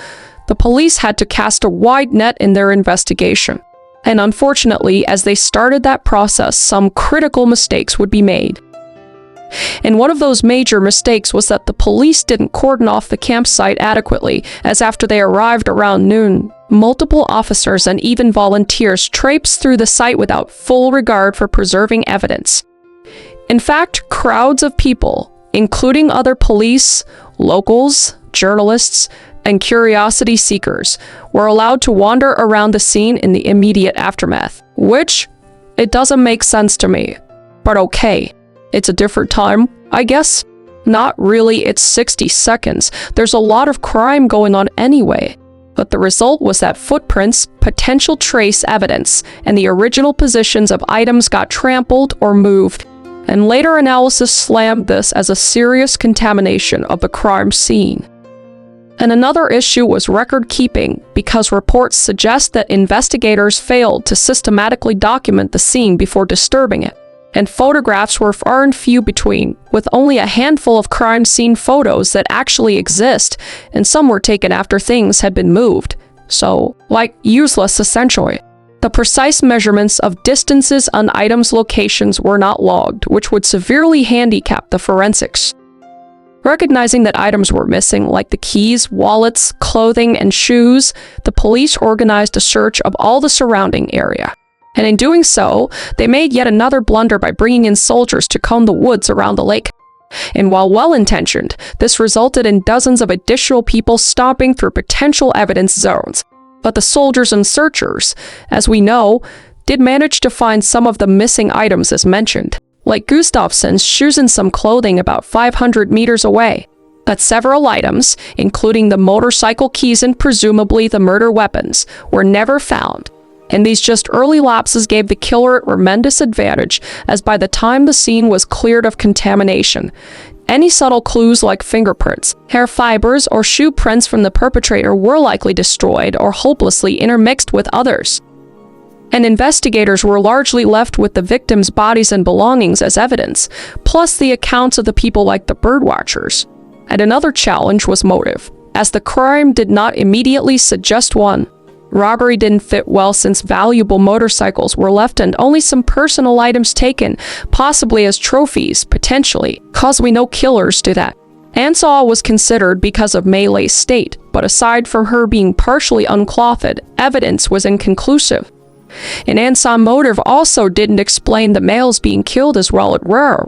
the police had to cast a wide net in their investigation. And unfortunately, as they started that process, some critical mistakes would be made. And one of those major mistakes was that the police didn't cordon off the campsite adequately, as after they arrived around noon, multiple officers and even volunteers traipsed through the site without full regard for preserving evidence. In fact, crowds of people, including other police, locals, journalists, and curiosity seekers, were allowed to wander around the scene in the immediate aftermath, which, it doesn't make sense to me. But okay, it's a different time, I guess. Not really, it's 60 seconds. There's a lot of crime going on anyway. But the result was that footprints, potential trace evidence, and the original positions of items got trampled or moved. And later analysis slammed this as a serious contamination of the crime scene. And another issue was record keeping, because reports suggest that investigators failed to systematically document the scene before disturbing it. And photographs were far and few between, with only a handful of crime scene photos that actually exist, and some were taken after things had been moved. So, like, useless essentially. The precise measurements of distances on items' locations were not logged, which would severely handicap the forensics. Recognizing that items were missing, like the keys, wallets, clothing, and shoes, the police organized a search of all the surrounding area. And in doing so, they made yet another blunder by bringing in soldiers to comb the woods around the lake. And while well-intentioned, this resulted in dozens of additional people stomping through potential evidence zones. But the soldiers and searchers, as we know, did manage to find some of the missing items as mentioned, like Gustafsson's shoes and some clothing about 500 meters away. But several items, including the motorcycle keys and presumably the murder weapons, were never found. And these just early lapses gave the killer a tremendous advantage, as by the time the scene was cleared of contamination, Any subtle clues like fingerprints, hair fibers, or shoe prints from the perpetrator were likely destroyed or hopelessly intermixed with others. And investigators were largely left with the victims' bodies and belongings as evidence, plus the accounts of the people like the birdwatchers. And another challenge was motive, as the crime did not immediately suggest one. Robbery didn't fit well since valuable motorcycles were left and only some personal items taken, possibly as trophies, potentially, cause we know killers do that. Ansah was considered because of Maylay's state, but aside from her being partially unclothed, evidence was inconclusive. And Ansah's motive also didn't explain the males being killed as well at rare.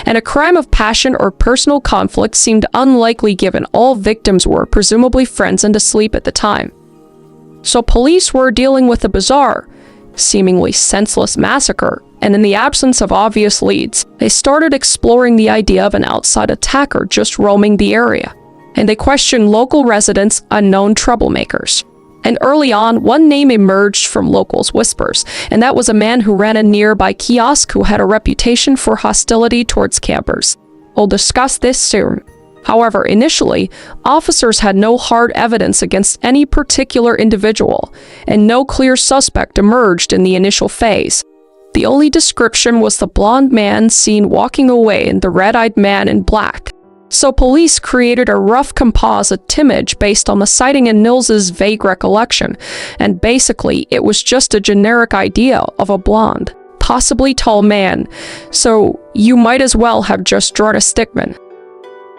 And a crime of passion or personal conflict seemed unlikely given all victims were presumably friends and asleep at the time. So police were dealing with a bizarre, seemingly senseless massacre, and in the absence of obvious leads, they started exploring the idea of an outside attacker just roaming the area. And they questioned local residents, unknown troublemakers. And early on, one name emerged from locals' whispers, and that was a man who ran a nearby kiosk who had a reputation for hostility towards campers. We'll discuss this soon. However, initially, officers had no hard evidence against any particular individual, and no clear suspect emerged in the initial phase. The only description was the blonde man seen walking away and the red-eyed man in black. So police created a rough composite image based on the sighting and Nils's vague recollection, and basically it was just a generic idea of a blonde, possibly tall man, so you might as well have just drawn a stickman.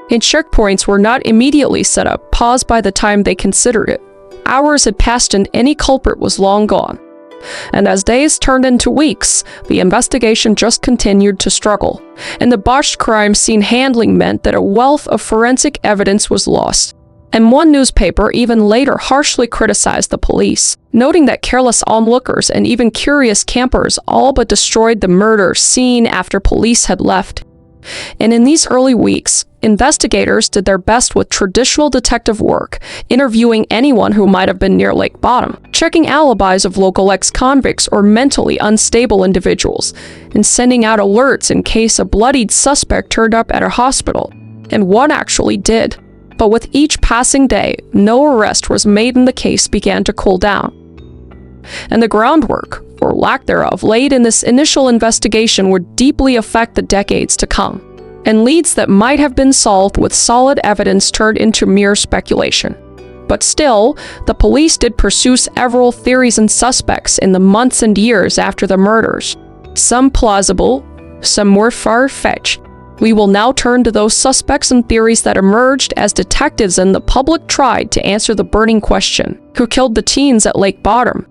And checkpoints were not immediately set up, paused by the time they considered it. Hours had passed and any culprit was long gone. And as days turned into weeks, the investigation just continued to struggle, and the botched crime scene handling meant that a wealth of forensic evidence was lost. And one newspaper even later harshly criticized the police, noting that careless onlookers and even curious campers all but destroyed the murder scene after police had left. And in these early weeks, investigators did their best with traditional detective work, interviewing anyone who might have been near Lake Bottom, checking alibis of local ex-convicts or mentally unstable individuals, and sending out alerts in case a bloodied suspect turned up at a hospital. And one actually did. But with each passing day, no arrest was made and the case began to cool down. And the groundwork, or lack thereof, laid in this initial investigation would deeply affect the decades to come, and leads that might have been solved with solid evidence turned into mere speculation. But still, the police did pursue several theories and suspects in the months and years after the murders. Some plausible, some more far-fetched. We will now turn to those suspects and theories that emerged as detectives and the public tried to answer the burning question: who killed the teens at Lake Bottom?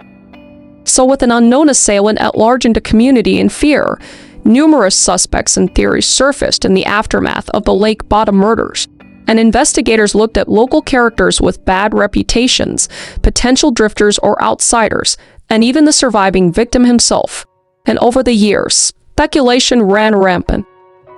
So with an unknown assailant at large in the community in fear, numerous suspects and theories surfaced in the aftermath of the Lake Bottom murders. And investigators looked at local characters with bad reputations, potential drifters or outsiders, and even the surviving victim himself. And over the years, speculation ran rampant.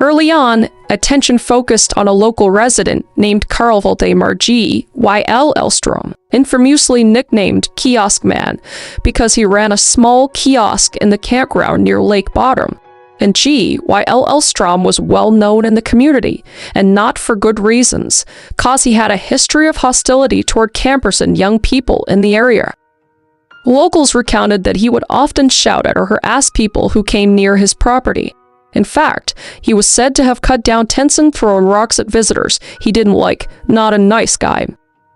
Early on, attention focused on a local resident named Carl Valdemar G. Y.L. Elstrom, infamously nicknamed Kiosk Man, because he ran a small kiosk in the campground near Lake Bottom. And G. Y.L. Elstrom was well known in the community, and not for good reasons, cause he had a history of hostility toward campers and young people in the area. Locals recounted that he would often shout at or harass people who came near his property. In fact, he was said to have cut down tents and thrown rocks at visitors he didn't like, not a nice guy.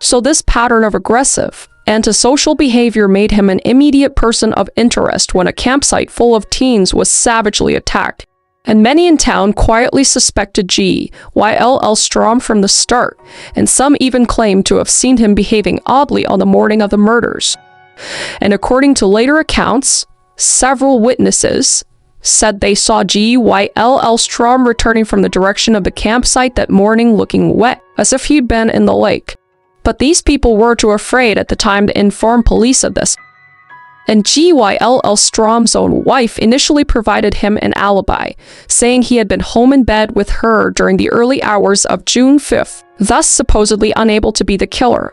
So this pattern of aggressive, antisocial behavior made him an immediate person of interest when a campsite full of teens was savagely attacked. And many in town quietly suspected G. Y.L. Elstrom from the start, and some even claimed to have seen him behaving oddly on the morning of the murders. And according to later accounts, several witnesses said they saw G. Y.L. Elstrom returning from the direction of the campsite that morning looking wet, as if he'd been in the lake. But these people were too afraid at the time to inform police of this. And G. Y.L. Elstrom's own wife initially provided him an alibi, saying he had been home in bed with her during the early hours of June 5th, thus supposedly unable to be the killer.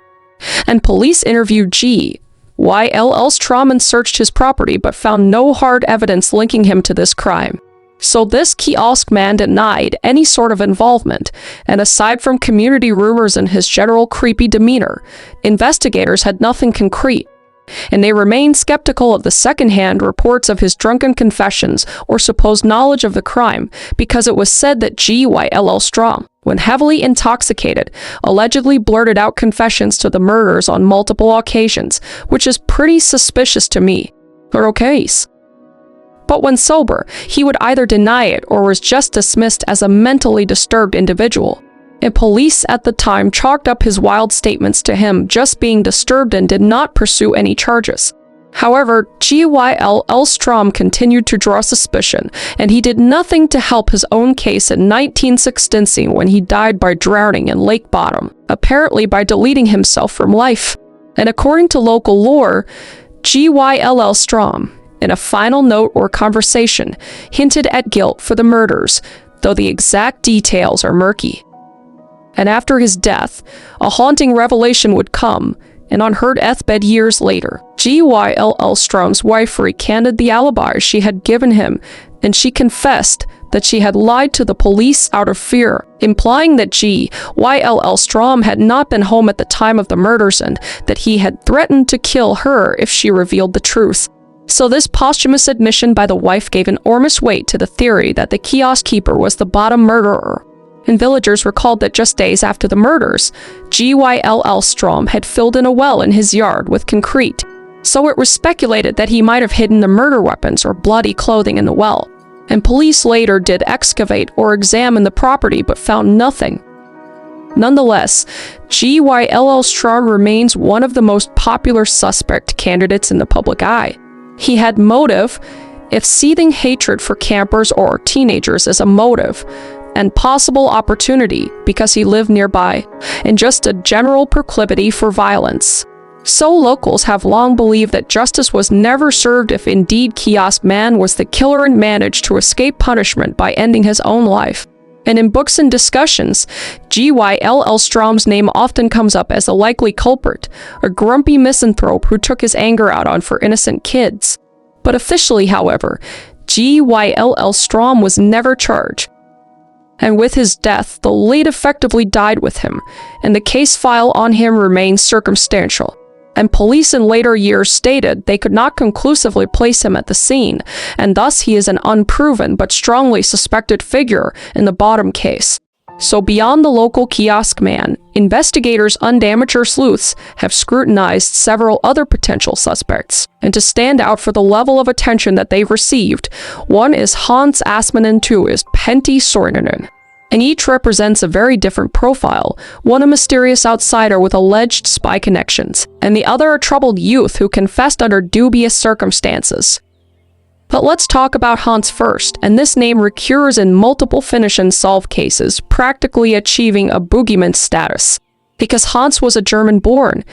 And police interviewed G. Y.L. Elstrom and searched his property but found no hard evidence linking him to this crime. So this kiosk man denied any sort of involvement, and aside from community rumors and his general creepy demeanor, investigators had nothing concrete, and they remained skeptical of the second-hand reports of his drunken confessions or supposed knowledge of the crime because it was said that Gyll Strom, when heavily intoxicated, allegedly blurted out confessions to the murders on multiple occasions, which is pretty suspicious to me. But when sober, he would either deny it or was just dismissed as a mentally disturbed individual. And police at the time chalked up his wild statements to him just being disturbed and did not pursue any charges. However, Gyll Strom continued to draw suspicion, and he did nothing to help his own case in 1916 when he died by drowning in Lake Bottom, apparently by deleting himself from life. And according to local lore, Gyll Strom, in a final note or conversation, hinted at guilt for the murders, though the exact details are murky. And after his death, a haunting revelation would come, and on her deathbed years later, Gyll Strom's wife recanted the alibi she had given him, and she confessed that she had lied to the police out of fear, implying that Gyll Strom had not been home at the time of the murders and that he had threatened to kill her if she revealed the truth. So this posthumous admission by the wife gave enormous weight to the theory that the kiosk keeper was the bottom murderer. And villagers recalled that just days after the murders, Gyll Strom had filled in a well in his yard with concrete. So it was speculated that he might have hidden the murder weapons or bloody clothing in the well. And police later did excavate or examine the property but found nothing. Nonetheless, Gyll Strom remains one of the most popular suspect candidates in the public eye. He had motive, if seething hatred for campers or teenagers is a motive, and possible opportunity because he lived nearby, and just a general proclivity for violence. So locals have long believed that justice was never served if indeed Kiosk Man was the killer and managed to escape punishment by ending his own life. And in books and discussions, Gyll Strom's name often comes up as a likely culprit, a grumpy misanthrope who took his anger out on for innocent kids. But officially, however, Gyll Strom was never charged. And with his death, the lead effectively died with him, and the case file on him remains circumstantial. And police in later years stated they could not conclusively place him at the scene, and thus he is an unproven but strongly suspected figure in the Bottom case. So beyond the local kiosk man, investigators and amateur sleuths have scrutinized several other potential suspects. And to stand out for the level of attention that they've received, one is Hans Assmann and two is Pentti Sorninen. And each represents a very different profile, one a mysterious outsider with alleged spy connections, and the other a troubled youth who confessed under dubious circumstances. But let's talk about Hans first, and this name recurs in multiple Finnish unsolved cases, practically achieving a boogeyman status. Because Hans was a German-born,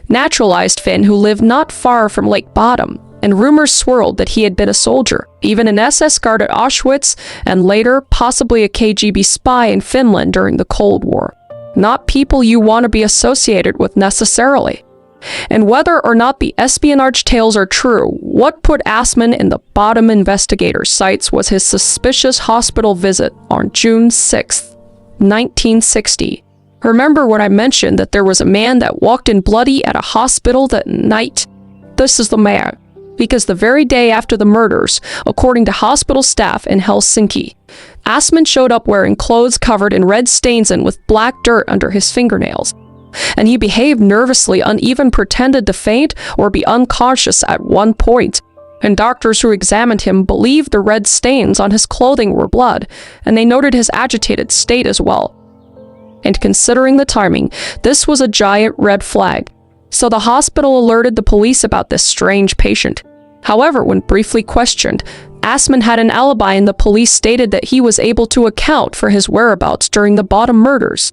naturalized Finn who lived not far from Lake Bottom, and rumors swirled that he had been a soldier, even an SS guard at Auschwitz, and later, possibly a KGB spy in Finland during the Cold War. Not people you want to be associated with necessarily. And whether or not the espionage tales are true, what put Assmann in the Bottom investigators' sights was his suspicious hospital visit on June 6, 1960. Remember when I mentioned that there was a man that walked in bloody at a hospital that night? This is the man. Because the very day after the murders, according to hospital staff in Helsinki, Assmann showed up wearing clothes covered in red stains and with black dirt under his fingernails. And he behaved nervously and even pretended to faint or be unconscious at one point. And doctors who examined him believed the red stains on his clothing were blood, and they noted his agitated state as well. And considering the timing, this was a giant red flag. So the hospital alerted the police about this strange patient. However, when briefly questioned, Assmann had an alibi and the police stated that he was able to account for his whereabouts during the Bottom murders.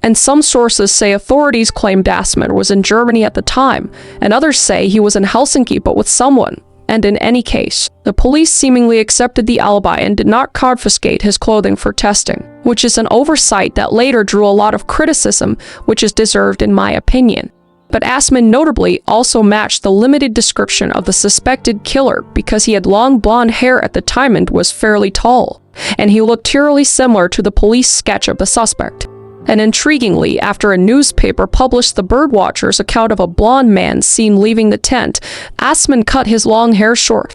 And some sources say authorities claimed Assmann was in Germany at the time, and others say he was in Helsinki but with someone. And in any case, the police seemingly accepted the alibi and did not confiscate his clothing for testing, which is an oversight that later drew a lot of criticism, which is deserved in my opinion. But Assman notably also matched the limited description of the suspected killer because he had long blonde hair at the time and was fairly tall, and he looked eerily similar to the police sketch of the suspect. And intriguingly, after a newspaper published the birdwatcher's account of a blonde man seen leaving the tent, Assman cut his long hair short.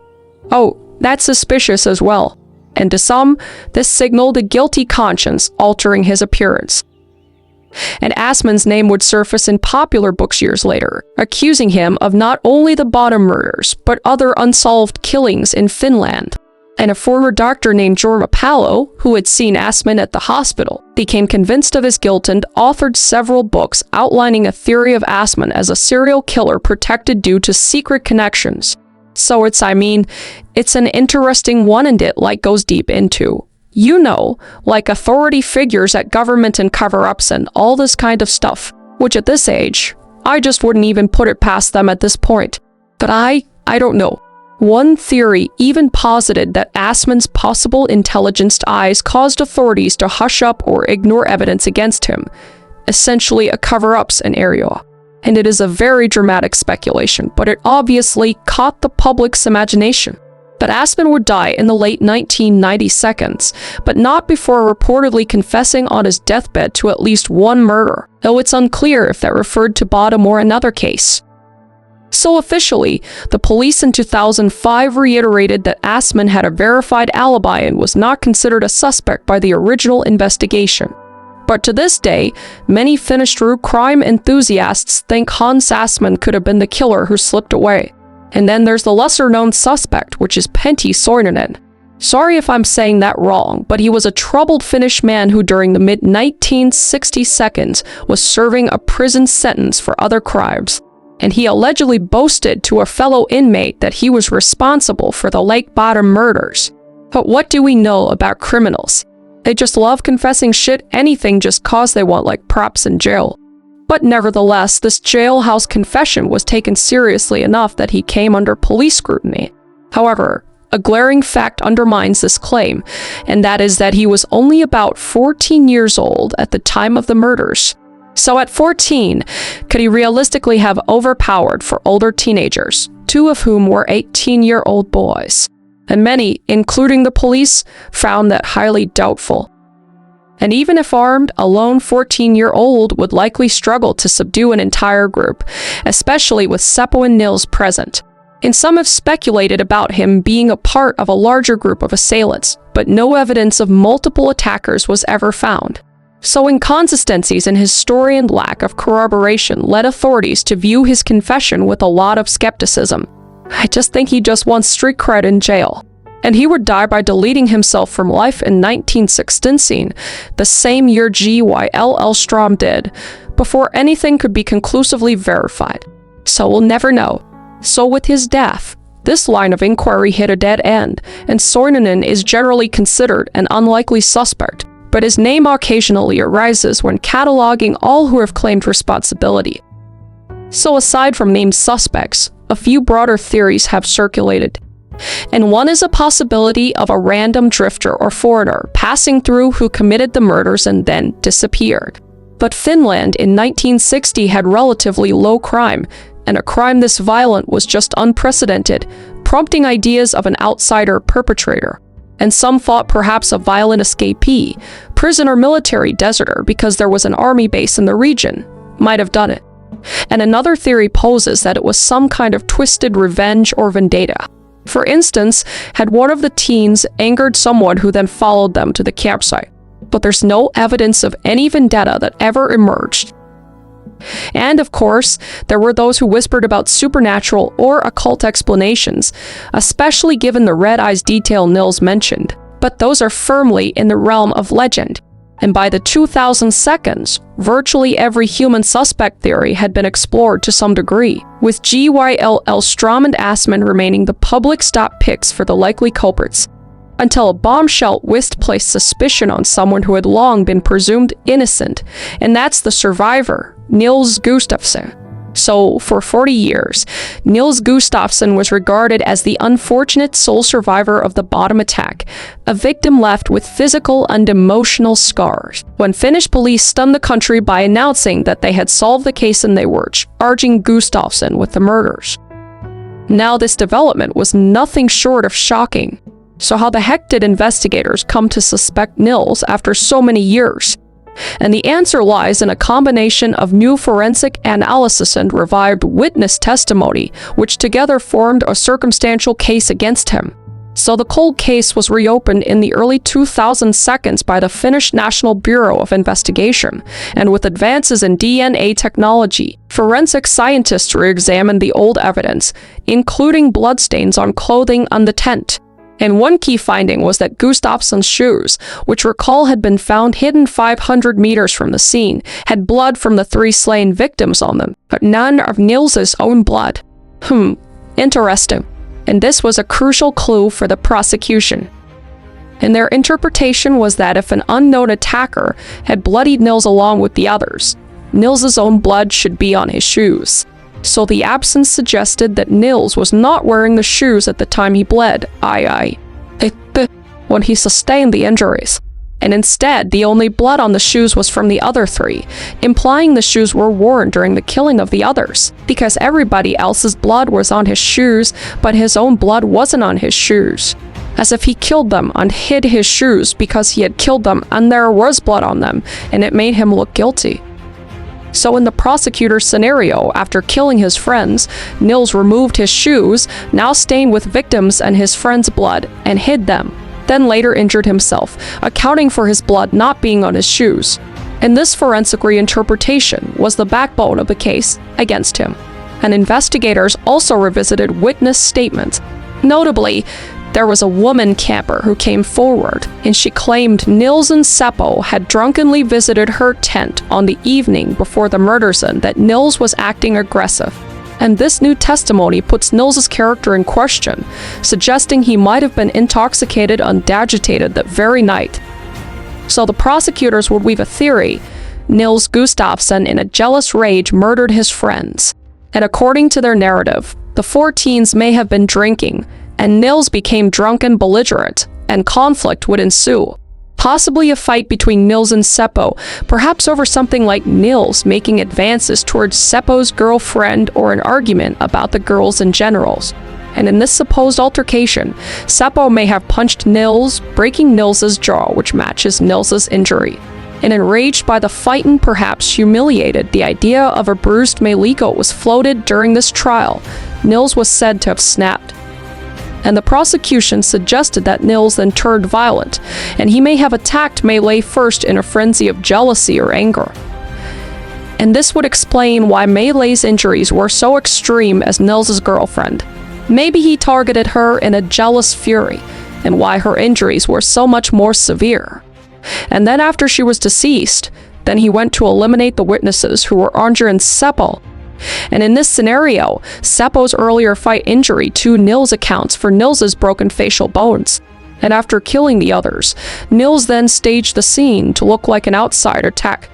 Oh, that's suspicious as well. And to some, this signaled a guilty conscience altering his appearance. And Assman's name would surface in popular books years later, accusing him of not only the Bottom murders, but other unsolved killings in Finland. And a former doctor named Jorma Palo, who had seen Assman at the hospital, became convinced of his guilt and authored several books outlining a theory of Assman as a serial killer protected due to secret connections. So it's an interesting one, and it goes deep into, like authority figures at government and cover-ups and all this kind of stuff, which at this age, I just wouldn't even put it past them at this point. But I don't know. One theory even posited that Assman's possible intelligenced eyes caused authorities to hush up or ignore evidence against him, essentially a cover-up scenario. And it is a very dramatic speculation, but it obviously caught the public's imagination. But Assman would die in the late 1990s, but not before reportedly confessing on his deathbed to at least one murder, though it's unclear if that referred to Bottom or another case. So officially, the police in 2005 reiterated that Assman had a verified alibi and was not considered a suspect by the original investigation. But to this day, many Finnish true crime enthusiasts think Hans Assman could have been the killer who slipped away. And then there's the lesser-known suspect, which is Pentti Soininen. Sorry if I'm saying that wrong, but he was a troubled Finnish man who during the mid-1960s was serving a prison sentence for other crimes. And he allegedly boasted to a fellow inmate that he was responsible for the Lake Bottom murders. But what do we know about criminals? They just love confessing anything just cause they want props in jail. But nevertheless, this jailhouse confession was taken seriously enough that he came under police scrutiny. However, a glaring fact undermines this claim, and that is that he was only about 14 years old at the time of the murders. So at 14, could he realistically have overpowered for older teenagers, two of whom were 18-year-old boys? And many, including the police, found that highly doubtful. And even if armed, a lone 14-year-old would likely struggle to subdue an entire group, especially with Seppo and Nils present. And some have speculated about him being a part of a larger group of assailants, but no evidence of multiple attackers was ever found. So inconsistencies in his story and lack of corroboration led authorities to view his confession with a lot of skepticism. I just think he just wants street cred in jail. And he would die by deleting himself from life in 1916, the same year G.Y.L.L. Strom did, before anything could be conclusively verified. So we'll never know. So with his death, this line of inquiry hit a dead end, and Soininen is generally considered an unlikely suspect, but his name occasionally arises when cataloging all who have claimed responsibility. So aside from named suspects, a few broader theories have circulated. And one is a possibility of a random drifter or foreigner passing through who committed the murders and then disappeared. But Finland in 1960 had relatively low crime, and a crime this violent was just unprecedented, prompting ideas of an outsider perpetrator. And some thought perhaps a violent escapee, prison or military deserter because there was an army base in the region, might have done it. And another theory poses that it was some kind of twisted revenge or vendetta. For instance, had one of the teens angered someone who then followed them to the campsite, but there's no evidence of any vendetta that ever emerged. And of course, there were those who whispered about supernatural or occult explanations, especially given the red eyes detail Nils mentioned, but those are firmly in the realm of legend. And by the 2002s, virtually every human suspect theory had been explored to some degree, with G.Y.L.L. Strom and Assman remaining the public's top picks for the likely culprits, until a bombshell whisk placed suspicion on someone who had long been presumed innocent, and that's the survivor, Nils Gustafsson. So, for 40 years, Nils Gustafsson was regarded as the unfortunate sole survivor of the bottom attack, a victim left with physical and emotional scars. When Finnish police stunned the country by announcing that they had solved the case and they were charging Gustafsson with the murders. Now, this development was nothing short of shocking. So how the heck did investigators come to suspect Nils after so many years? And the answer lies in a combination of new forensic analysis and revived witness testimony, which together formed a circumstantial case against him. So the cold case was reopened in the early 2000s by the Finnish National Bureau of Investigation, and with advances in DNA technology, forensic scientists re-examined the old evidence, including bloodstains on clothing on the tent. And one key finding was that Gustafsson's shoes, which recall had been found hidden 500 meters from the scene, had blood from the 3 slain victims on them, but none of Nils's own blood. Interesting. And this was a crucial clue for the prosecution. And their interpretation was that if an unknown attacker had bloodied Nils along with the others, Nils's own blood should be on his shoes. So the absence suggested that Nils was not wearing the shoes at the time he bled, when he sustained the injuries. And instead, the only blood on the shoes was from the other 3, implying the shoes were worn during the killing of the others, because everybody else's blood was on his shoes, but his own blood wasn't on his shoes. As if he killed them and hid his shoes because he had killed them and there was blood on them, and it made him look guilty. So in the prosecutor's scenario, after killing his friends, Nils removed his shoes, now stained with victims and his friends' blood, and hid them, then later injured himself, accounting for his blood not being on his shoes. And this forensic reinterpretation was the backbone of the case against him. And investigators also revisited witness statements. Notably, there was a woman camper who came forward, and she claimed Nils and Seppo had drunkenly visited her tent on the evening before the murders and that Nils was acting aggressive. And this new testimony puts Nils's character in question, suggesting he might have been intoxicated and agitated that very night. So the prosecutors would weave a theory: Nils Gustafsson, in a jealous rage, murdered his friends. And according to their narrative, the 4 teens may have been drinking, and Nils became drunk and belligerent, and conflict would ensue. Possibly a fight between Nils and Seppo, perhaps over something like Nils making advances towards Seppo's girlfriend, or an argument about the girls in general. And in this supposed altercation, Seppo may have punched Nils, breaking Nils's jaw, which matches Nils's injury. And enraged by the fight and perhaps humiliated, the idea of a bruised Maliko was floated during this trial. Nils was said to have snapped. And the prosecution suggested that Nils then turned violent, and he may have attacked Melee first in a frenzy of jealousy or anger. And this would explain why Melee's injuries were so extreme as Nils's girlfriend. Maybe he targeted her in a jealous fury, and why her injuries were so much more severe. And then after she was deceased, then he went to eliminate the witnesses who were Arnger and Seppo. And in this scenario, Seppo's earlier fight injury to Nils accounts for Nils's broken facial bones. And after killing the others, Nils then staged the scene to look like an outside attack.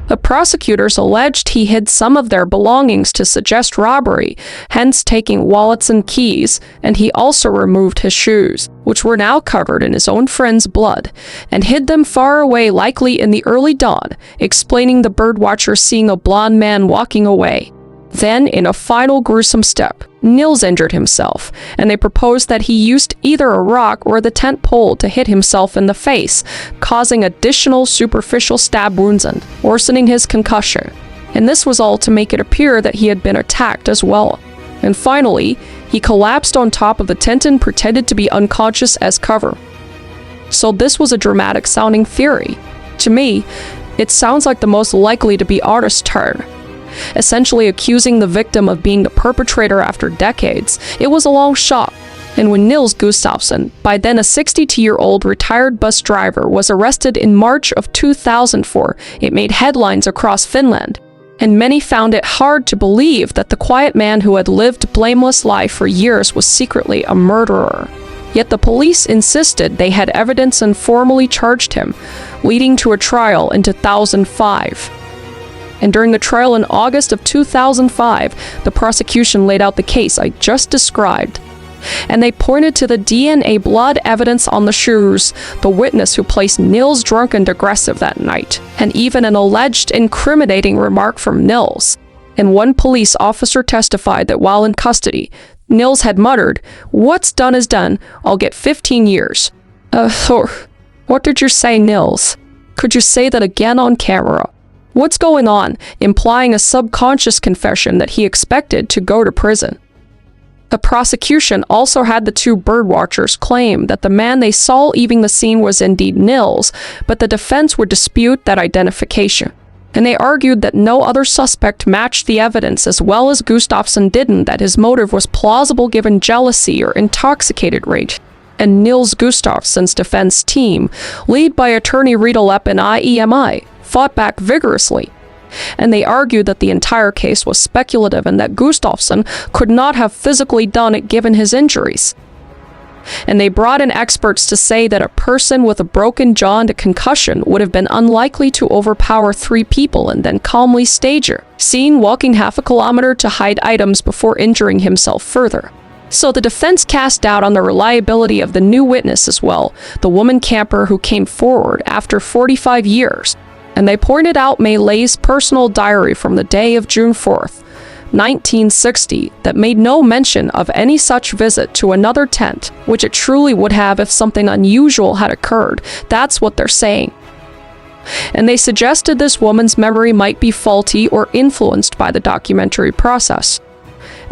The prosecutors alleged he hid some of their belongings to suggest robbery, hence taking wallets and keys, and he also removed his shoes, which were now covered in his own friend's blood, and hid them far away, likely in the early dawn, explaining the birdwatcher seeing a blond man walking away. Then, in a final gruesome step, Nils injured himself, and they proposed that he used either a rock or the tent pole to hit himself in the face, causing additional superficial stab wounds and worsening his concussion. And this was all to make it appear that he had been attacked as well. And finally, he collapsed on top of the tent and pretended to be unconscious as cover. So this was a dramatic-sounding theory. To me, it sounds like the most likely to be artist's turn. Essentially accusing the victim of being the perpetrator after decades. It was a long shot. And when Nils Gustafsson, by then a 62-year-old retired bus driver, was arrested in March of 2004, it made headlines across Finland. And many found it hard to believe that the quiet man who had lived a blameless life for years was secretly a murderer. Yet the police insisted they had evidence and formally charged him, leading to a trial in 2005. And during the trial in August of 2005, the prosecution laid out the case I just described. And they pointed to the DNA blood evidence on the shoes, the witness who placed Nils drunk and aggressive that night, and even an alleged incriminating remark from Nils. And one police officer testified that while in custody, Nils had muttered, "What's done is done, I'll get 15 years. What did you say, Nils? Could you say that again on camera? What's going on?" Implying a subconscious confession that he expected to go to prison. The prosecution also had the two birdwatchers claim that the man they saw leaving the scene was indeed Nils, but the defense would dispute that identification. And they argued that no other suspect matched the evidence as well as Gustafsson didn't, that his motive was plausible given jealousy or intoxicated rage. And Nils Gustafsson's defense team, led by attorney Rita Lepp and IEMI, fought back vigorously. And they argued that the entire case was speculative and that Gustafsson could not have physically done it given his injuries. And they brought in experts to say that a person with a broken jaw and a concussion would have been unlikely to overpower 3 people and then calmly stage her, seen walking half a kilometer to hide items before injuring himself further. So the defense cast doubt on the reliability of the new witness as well, the woman camper who came forward after 45 years. And they pointed out Maylay's personal diary from the day of June 4th, 1960, that made no mention of any such visit to another tent, which it truly would have if something unusual had occurred. That's what they're saying. And they suggested this woman's memory might be faulty or influenced by the documentary process.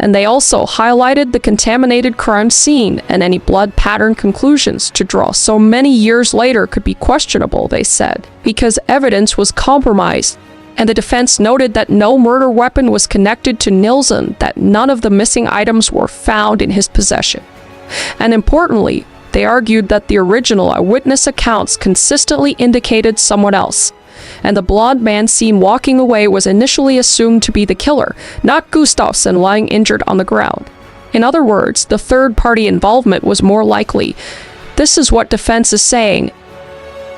And they also highlighted the contaminated crime scene, and any blood pattern conclusions to draw so many years later could be questionable, they said, because evidence was compromised. And the defense noted that no murder weapon was connected to Nils and that none of the missing items were found in his possession. And importantly, they argued that the original eyewitness accounts consistently indicated someone else. And the blonde man seen walking away was initially assumed to be the killer, not Gustafsson lying injured on the ground. In other words, the third-party involvement was more likely. This is what defense is saying.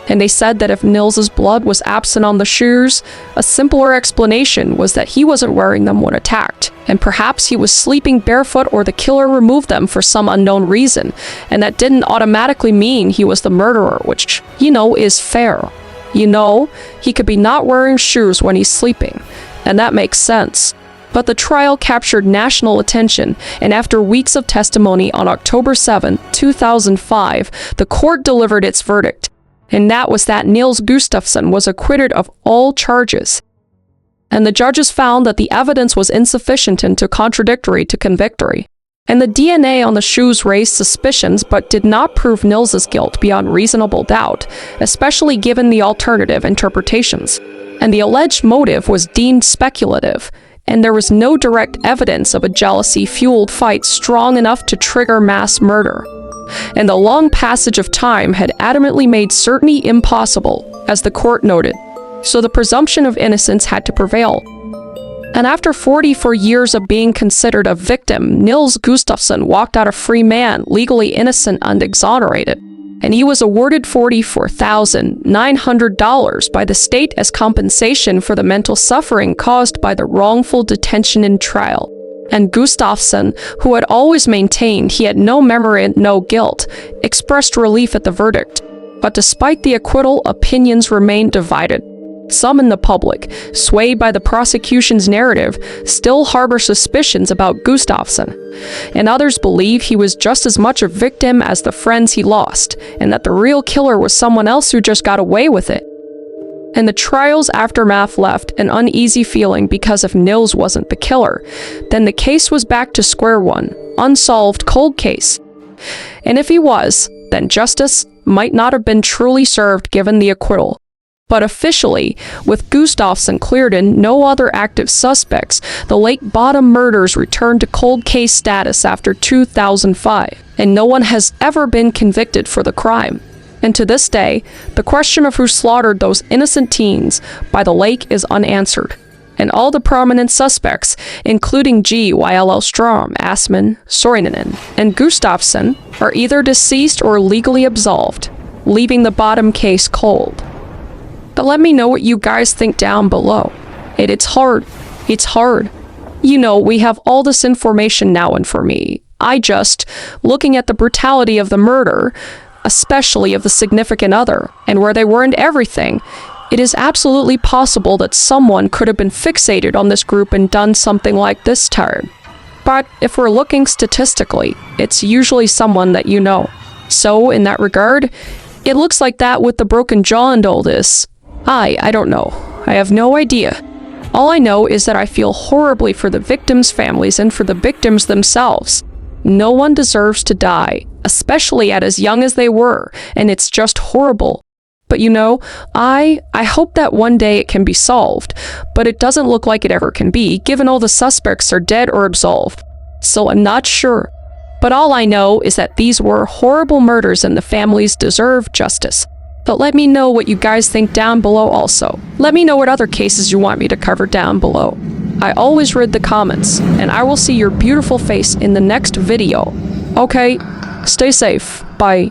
And they said that if Nils's blood was absent on the shoes, a simpler explanation was that he wasn't wearing them when attacked, and perhaps he was sleeping barefoot or the killer removed them for some unknown reason, and that didn't automatically mean he was the murderer, which, is fair. He could be not wearing shoes when he's sleeping, and that makes sense. But the trial captured national attention, and after weeks of testimony on October 7, 2005, the court delivered its verdict, and that was that Nils Gustafsson was acquitted of all charges. And the judges found that the evidence was insufficient and contradictory to convictory. And the DNA on the shoes raised suspicions but did not prove Nils's guilt beyond reasonable doubt, especially given the alternative interpretations. And the alleged motive was deemed speculative, and there was no direct evidence of a jealousy-fueled fight strong enough to trigger mass murder. And the long passage of time had adamantly made certainty impossible, as the court noted, so the presumption of innocence had to prevail. And after 44 years of being considered a victim, Nils Gustafsson walked out a free man, legally innocent and exonerated. And he was awarded $44,900 by the state as compensation for the mental suffering caused by the wrongful detention and trial. And Gustafsson, who had always maintained he had no memory and no guilt, expressed relief at the verdict. But despite the acquittal, opinions remained divided. Some in the public, swayed by the prosecution's narrative, still harbor suspicions about Gustafsson, and others believe he was just as much a victim as the friends he lost, and that the real killer was someone else who just got away with it. And the trial's aftermath left an uneasy feeling because if Nils wasn't the killer, then the case was back to square one, unsolved cold case. And if he was, then justice might not have been truly served given the acquittal. But officially, with Gustafsson cleared and no other active suspects, the Lake Bottom murders returned to cold case status after 2005, and no one has ever been convicted for the crime. And to this day, the question of who slaughtered those innocent teens by the lake is unanswered. And all the prominent suspects, including G. YLL Strom, Assman, Soininen, and Gustafsson, are either deceased or legally absolved, leaving the Bottom case cold. But let me know what you guys think down below. It's hard. It's hard. You know, we have all this information now, and for me, looking at the brutality of the murder, especially of the significant other, and where they were and everything, it is absolutely possible that someone could have been fixated on this group and done something like this time. But if we're looking statistically, it's usually someone that you know. So, in that regard, it looks like that with the broken jaw and all this. I don't know. I have no idea. All I know is that I feel horribly for the victims' families and for the victims themselves. No one deserves to die, especially at as young as they were, and it's just horrible. But you know, I hope that one day it can be solved, but it doesn't look like it ever can be, given all the suspects are dead or absolved. So I'm not sure. But all I know is that these were horrible murders and the families deserve justice. But let me know what you guys think down below also. Let me know what other cases you want me to cover down below. I always read the comments, and I will see your beautiful face in the next video. Okay, stay safe. Bye.